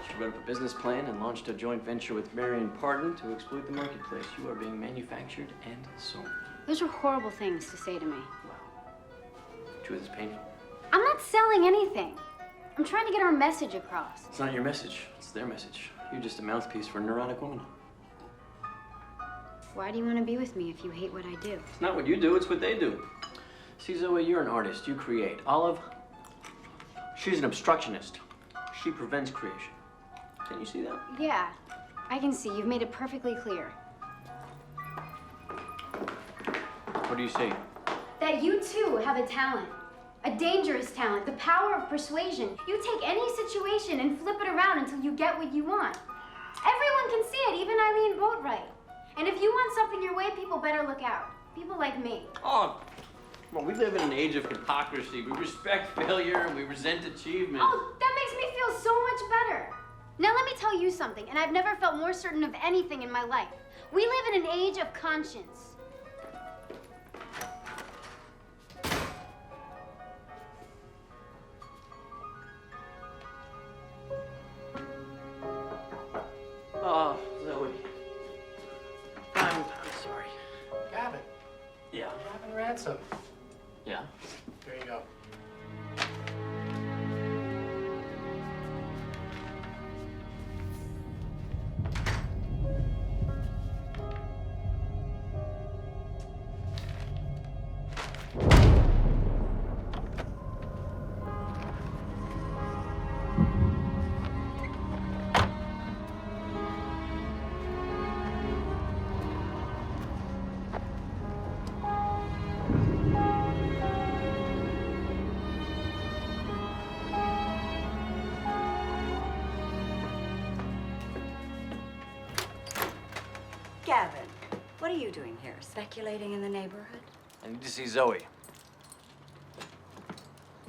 She wrote up a business plan and launched a joint venture with Marion Pardon to exploit the marketplace. You are being manufactured and sold. Those are horrible things to say to me. Truth is painful. I'm not selling anything. I'm trying to get our message across. It's not your message. It's their message. You're just a mouthpiece for a neurotic woman. Why do you want to be with me if you hate what I do? It's not what you do, it's what they do. See, Zoe, you're an artist. You create. Olive, she's an obstructionist. She prevents creation. Can you see that? Yeah, I can see. You've made it perfectly clear. What do you see? That you too have a talent. A dangerous talent. The power of persuasion. You take any situation and flip it around until you get what you want. Everyone can see it, even Eileen Boatwright. And if you want something your way, people better look out. People like me. Oh, well, we live in an age of hypocrisy. We respect failure and we resent achievement. Oh, that makes me feel so much better. Now let me tell you something, and I've never felt more certain of anything in my life. We live in an age of conscience. Oh, Zoe. I'm sorry. Gavin. Yeah. Gavin Ransom. Yeah? There you go. Gavin, what are you doing here? Speculating in the neighborhood? I need to see Zoe.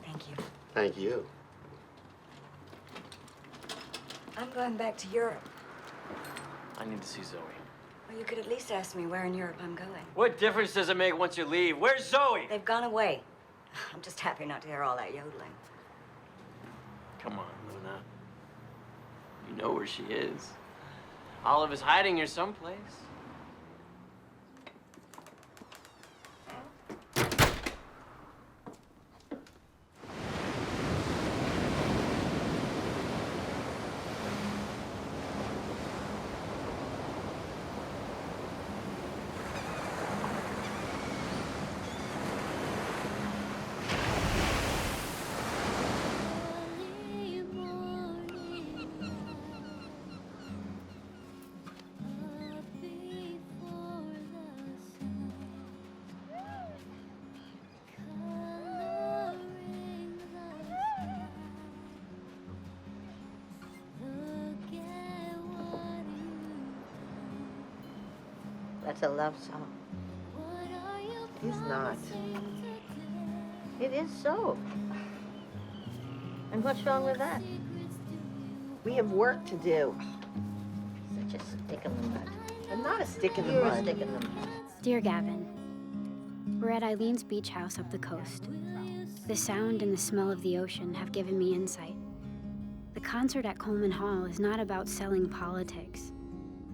Thank you. Thank you. I'm going back to Europe. I need to see Zoe. Well, you could at least ask me where in Europe I'm going. What difference does it make once you leave? Where's Zoe? They've gone away. I'm just happy not to hear all that yodeling. Come on, Luna. You know where she is. Olive is hiding here someplace. That's a love song. It's not. It is so. And what's wrong with that? We have work to do. Such a stick in the mud. I'm not a stick in the You're mud. a stick in the mud. Dear Gavin, we're at Eileen's beach house up the coast. The sound and the smell of the ocean have given me insight. The concert at Coleman Hall is not about selling politics.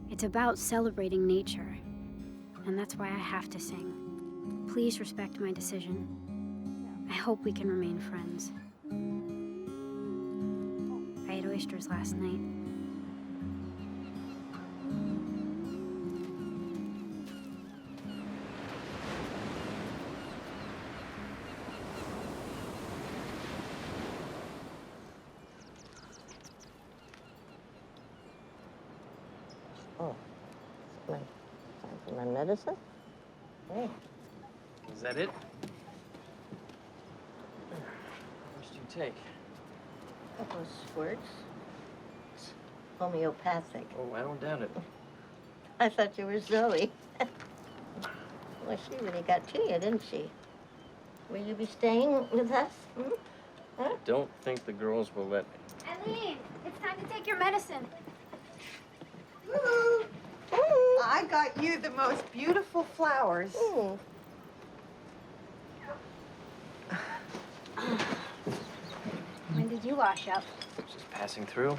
It's about celebrating nature. And that's why I have to sing. Please respect my decision. I hope we can remain friends. I ate oysters last night. Oh, time for my medicine? Hey. Is that it? How much do you take? A couple of squirts. It's homeopathic. Oh, I don't doubt it. I thought you were Zoe. Well, she really got to you, didn't she? Will you be staying with us? Hmm? Huh? I don't think the girls will let me. Eileen, it's time to take your medicine. I got you the most beautiful flowers. When did you wash up? Just passing through.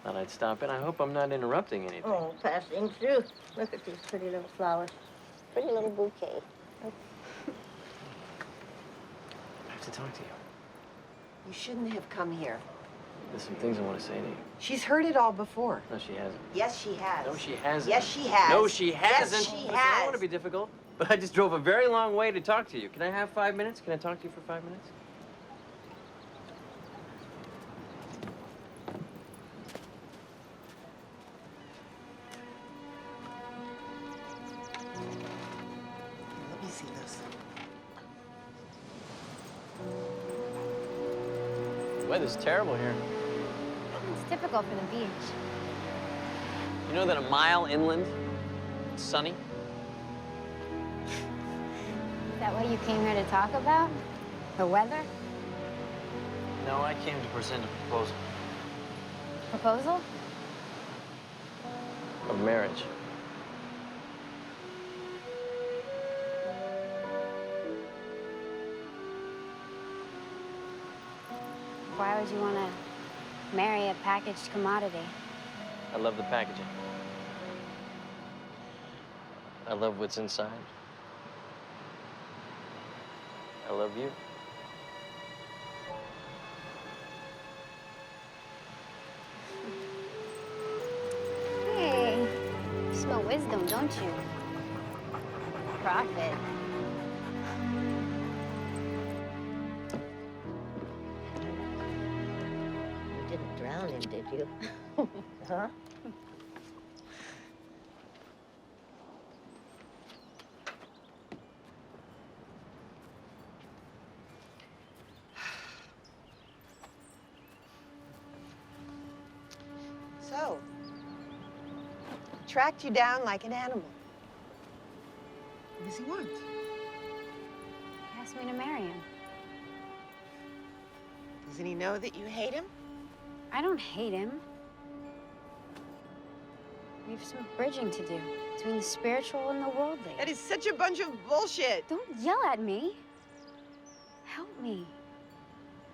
Thought I'd stop in. I hope I'm not interrupting anything. Oh, passing through. Look at these pretty little flowers. Pretty little bouquet. I have to talk to you. You shouldn't have come here. There's some things I want to say to you. She's heard it all before. No, she hasn't. Yes, she has. No, she hasn't. Yes, she has. No, she hasn't. Yes, she Listen, I has. don't want to be difficult, but I just drove a very long way to talk to you. Can I have 5 minutes? Can I talk to you for 5 minutes? Let me see this. The weather's terrible here. It's typical for the beach. You know that a mile inland, it's sunny? Is that what you came here to talk about? The weather? No, I came to present a proposal Proposal? of marriage. Why would you want to marry a packaged commodity? I love the packaging. I love what's inside. I love you. Hey, you smell wisdom, don't you? Prophet. You didn't drown him, did you? Huh? So, tracked you down like an animal. What does he want? He asked me to marry him. Doesn't he know that you hate him? I don't hate him. We have some bridging to do between the spiritual and the worldly. That is such a bunch of bullshit. Don't yell at me. Help me.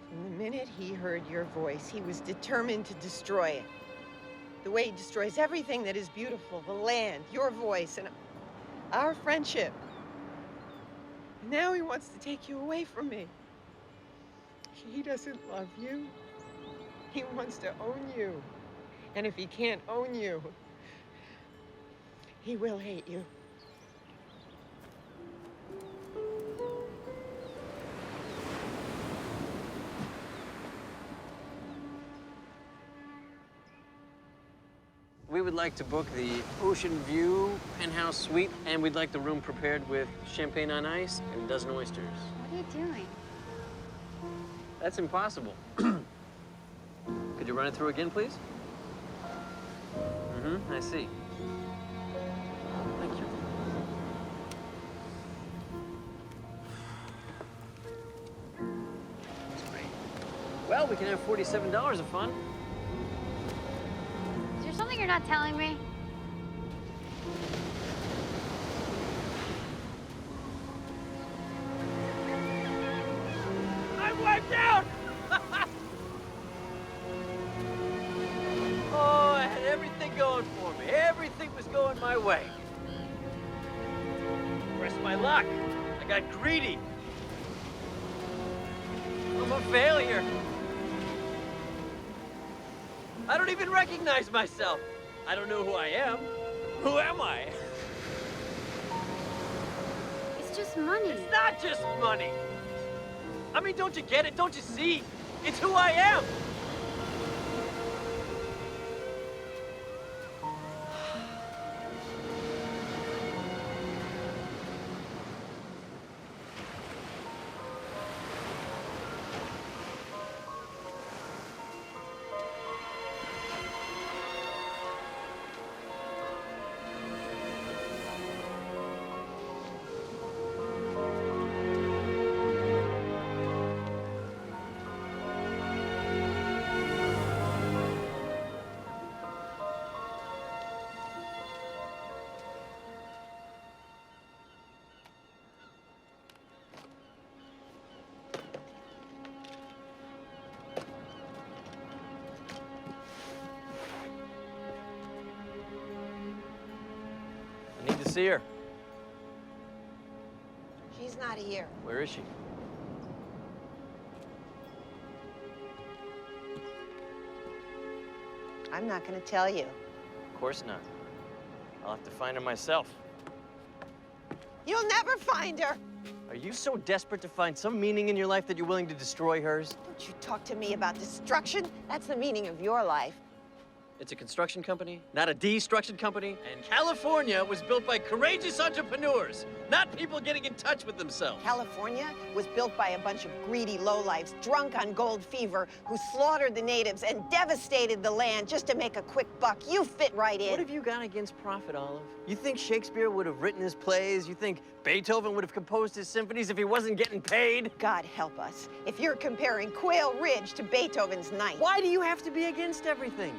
From the minute he heard your voice, he was determined to destroy it. The way he destroys everything that is beautiful, the land, your voice, and our friendship. And now he wants to take you away from me. He doesn't love you. He wants to own you. And if he can't own you, he will hate you. We would like to book the ocean view penthouse suite, and we'd like the room prepared with champagne on ice and a dozen oysters. What are you doing? That's impossible. Could you run it through again, please? Mm-hmm, I see. Thank you. Well, we can have $47 of fun. Is there something you're not telling me? I'm wiped out! Oh, I had everything going for me. Everything was going my way. Pressed my luck. I got greedy. I'm a failure. I don't even recognize myself. I don't know who I am. Who am I? It's just money. It's not just money. I mean, don't you get it? Don't you see? It's who I am. I need to see her. She's not here. Where is she? I'm not going to tell you. Of course not. I'll have to find her myself. You'll never find her. Are you so desperate to find some meaning in your life that you're willing to destroy hers? Don't you talk to me about destruction. That's the meaning of your life. It's a construction company, not a destruction company. And California was built by courageous entrepreneurs, not people getting in touch with themselves. California was built by a bunch of greedy lowlifes, drunk on gold fever, who slaughtered the natives and devastated the land just to make a quick buck. You fit right in. What have you got against profit, Olive? You think Shakespeare would have written his plays? You think Beethoven would have composed his symphonies if he wasn't getting paid? God help us if you're comparing Quail Ridge to Beethoven's Ninth. Why do you have to be against everything?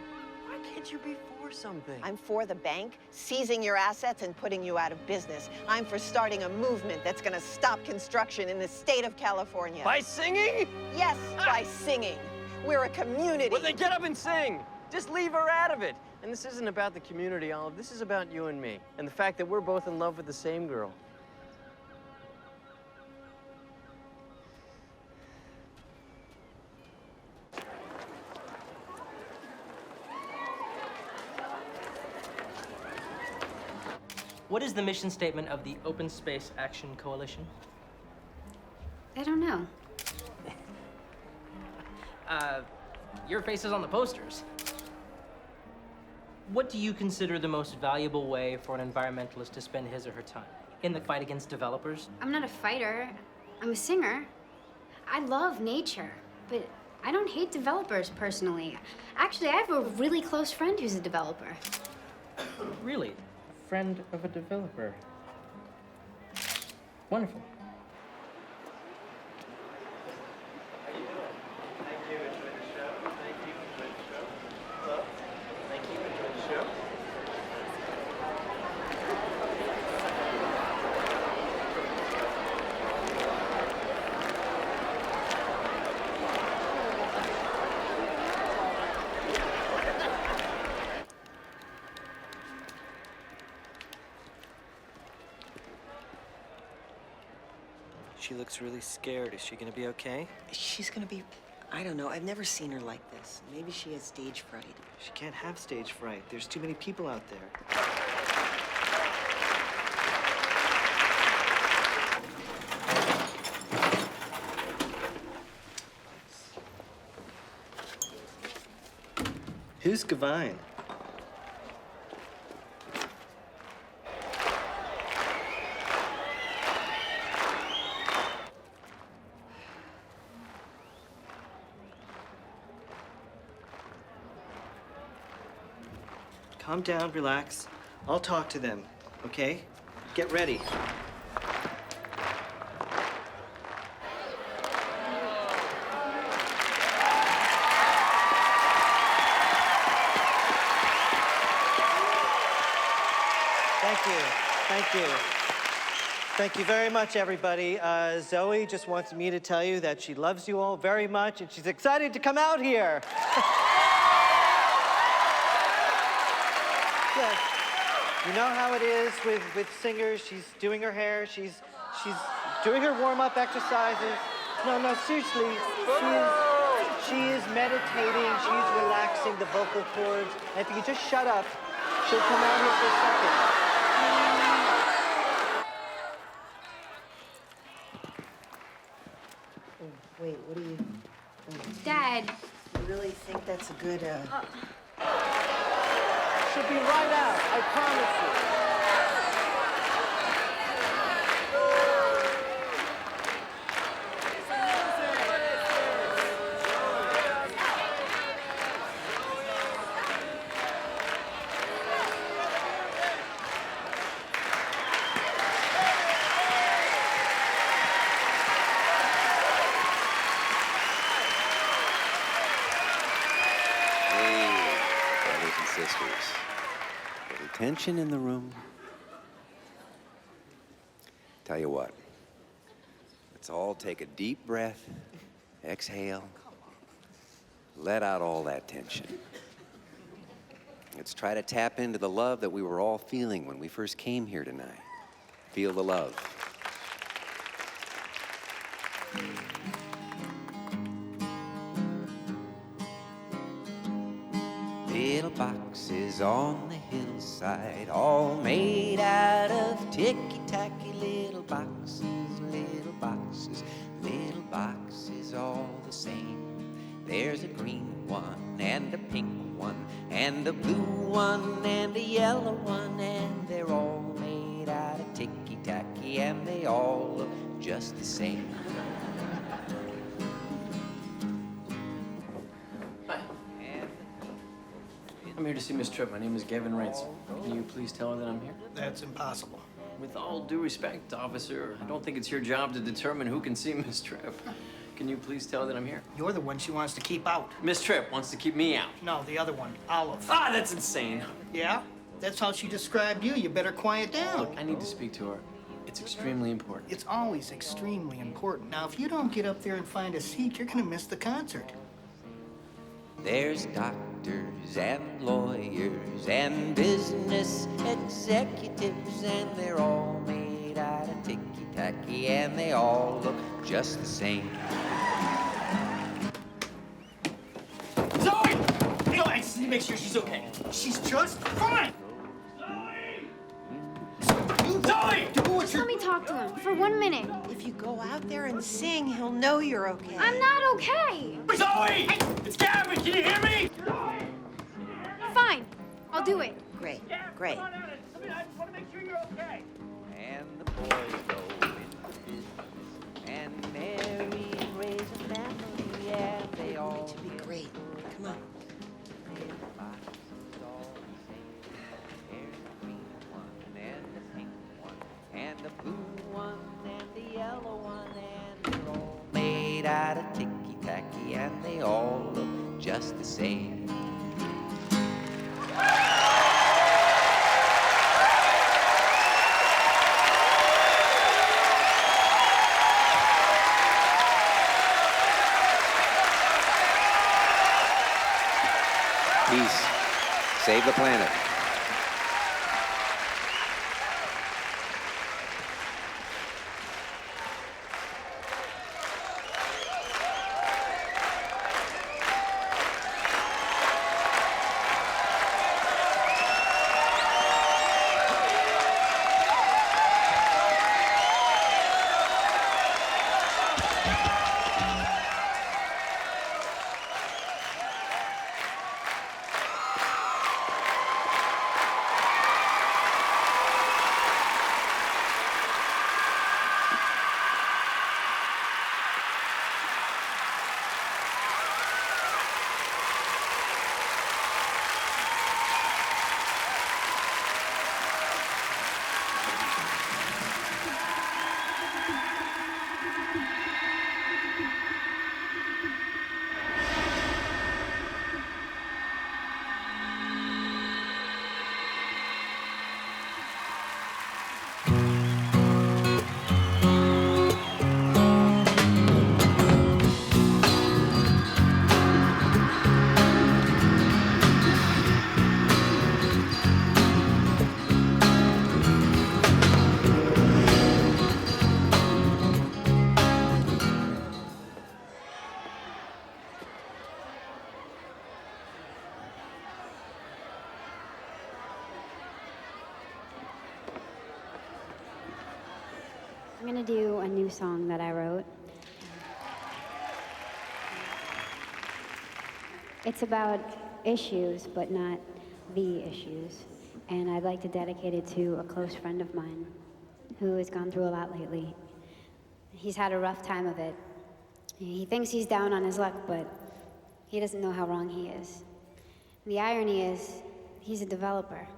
Why can't you be for something? I'm for the bank seizing your assets and putting you out of business. I'm for starting a movement that's going to stop construction in the state of California. By singing? Yes, by singing. We're a community. Well, then get up and sing. Just leave her out of it. And this isn't about the community, Olive. This is about you and me. And the fact that we're both in love with the same girl. What is the mission statement of the Open Space Action Coalition? I don't know. Your face is on the posters. What do you consider the most valuable way for an environmentalist to spend his or her time? In the fight against developers? I'm not a fighter. I'm a singer. I love nature, but I don't hate developers personally. Actually, I have a really close friend who's a developer. Really? Friend of a developer. Wonderful. She looks really scared. Is she gonna be okay? She's gonna be, I don't know. I've never seen her like this. Maybe she has stage fright. She can't have stage fright. There's too many people out there. Who's Gavine? Calm down, relax. I'll talk to them, okay? Get ready. Thank you very much, everybody. Zoe just wants me to tell you that she loves you all very much, and she's excited to come out here. Yes. You know how it is with singers. She's doing her hair. She's doing her warm-up exercises. No, seriously. She is meditating. She's relaxing the vocal cords. And if you could just shut up, she'll come out here for a second. Wait, what do you... Dad. You really think that's a good, She'll be right out, I promise you. Tension in the room. Tell you what, let's all take a deep breath, exhale, let out all that tension. Let's try to tap into the love that we were all feeling when we first came here tonight. Feel the love. Little boxes on the hillside, all made out of ticky-tacky little boxes, little boxes, little boxes, all the same. There's a green one and a pink one and a blue one and a yellow one, and they're all made out of ticky-tacky and they all look just the same. I'm here to see Miss Tripp. My name is Gavin Ransom. Can you please tell her that I'm here? That's impossible. With all due respect, officer, I don't think it's your job to determine who can see Miss Tripp. Can you please tell her that I'm here? You're the one she wants to keep out. Miss Tripp wants to keep me out. No, the other one, Olive. Ah, that's insane. Yeah? That's how she described you. You better quiet down. Look, I need to speak to her. It's extremely important. It's always extremely important. Now, if you don't get up there and find a seat, you're gonna miss the concert. There's doctors and lawyers and business executives, and they're all made out of ticky-tacky, and they all look just the same. Zoe! No, I just need to make sure she's okay. She's just fine! Zoe! Do what Just let me talk to him for 1 minute. If you go out there and sing, he'll know you're okay. I'm not okay. Zoe! It's Gavin! Can you hear me? Fine. I'll do it. Great, great. I just want to make sure you're okay. And the boys go into business, and Mary raise a family, and they all To be great. Come on. And the blue one and the yellow one, and they're all made out of ticky-tacky, and they all look just the same. Peace. Save the planet. to do a new song that I wrote. It's about issues, but not the issues. And I'd like to dedicate it to a close friend of mine who has gone through a lot lately. He's had a rough time of it. He thinks he's down on his luck, but he doesn't know how wrong he is. The irony is, he's a developer.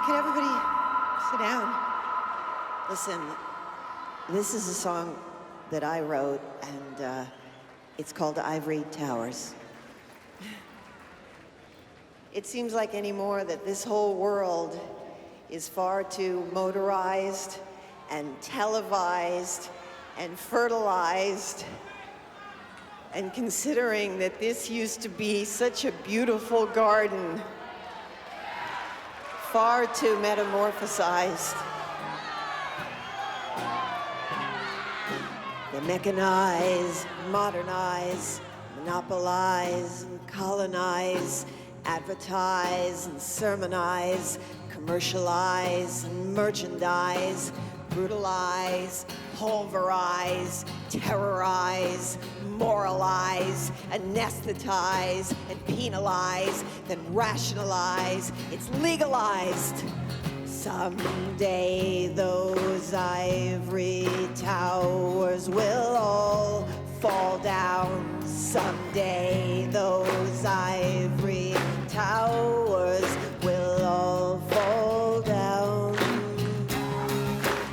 Could everybody sit down? Listen, this is a song that I wrote, and it's called Ivory Towers. It seems like anymore that this whole world is far too motorized and televised and fertilized. And considering that this used to be such a beautiful garden, far too metamorphosized. They mechanize, modernize, monopolize, and colonize, advertise and sermonize, commercialize and merchandise, brutalize, pulverize, terrorize, moralize, anesthetize, and penalize, then rationalize. It's legalized. Someday those ivory towers will all fall down. Someday those ivory towers will all fall down.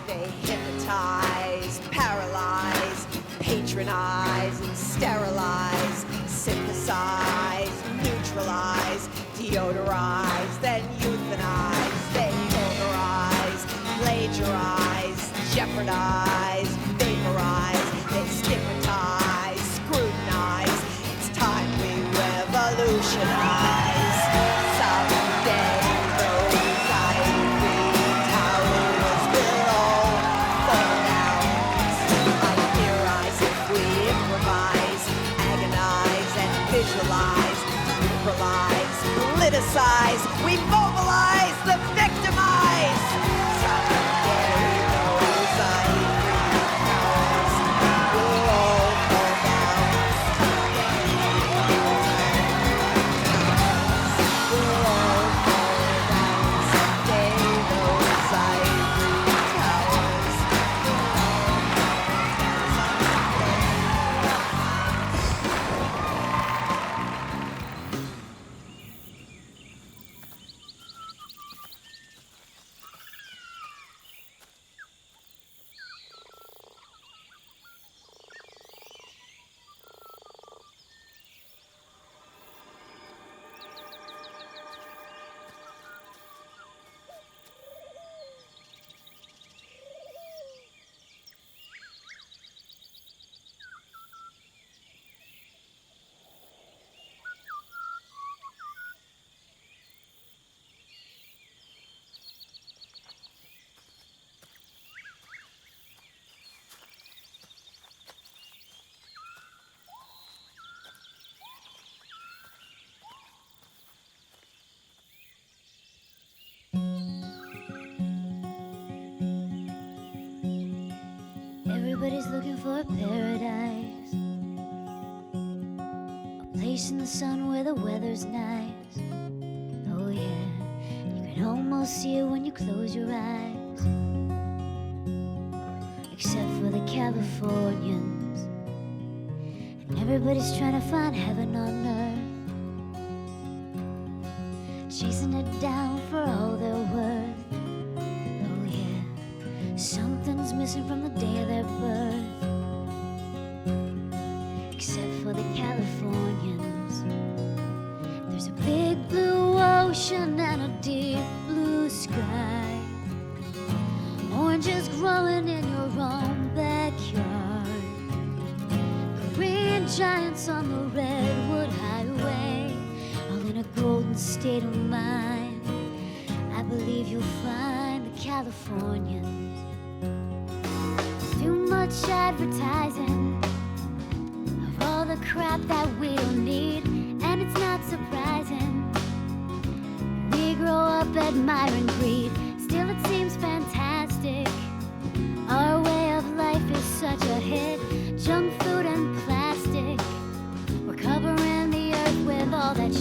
They hypnotize, paralyze, patronize, and sterilize, synthesize, neutralize, deodorize, then euthanize, then pulverize, plagiarize, jeopardize, vaporize, they stigmatize, scrutinize, ocean eyes. Someday those ivory towers will all fall down. I theorize if we improvise, agonize and visualize, neutralize, politicize, we mobilize the victimized. Someday those ivory towers will all fall down. Will all fall down. Someday those ivory towers will all Everybody's looking for a paradise, a place in the sun where the weather's nice. Oh yeah, you can almost see it when you close your eyes. Except for the Californians, and everybody's trying to find heaven on earth, chasing it down for all they're worth. Oh yeah, something's missing from the day of their birth. Except for the Californians, there's a big blue ocean and a deep blue sky, oranges growing in your own backyard, Korean giants on the redwood highway, all in a golden state of mind. I believe you'll find the Californians. Too much advertising of all the crap that we don't need, and it's not surprising. We grow up admiring greed, still it seems fantastic. Our way of life is such a hit, junk food and plastic. We're covering the earth with all that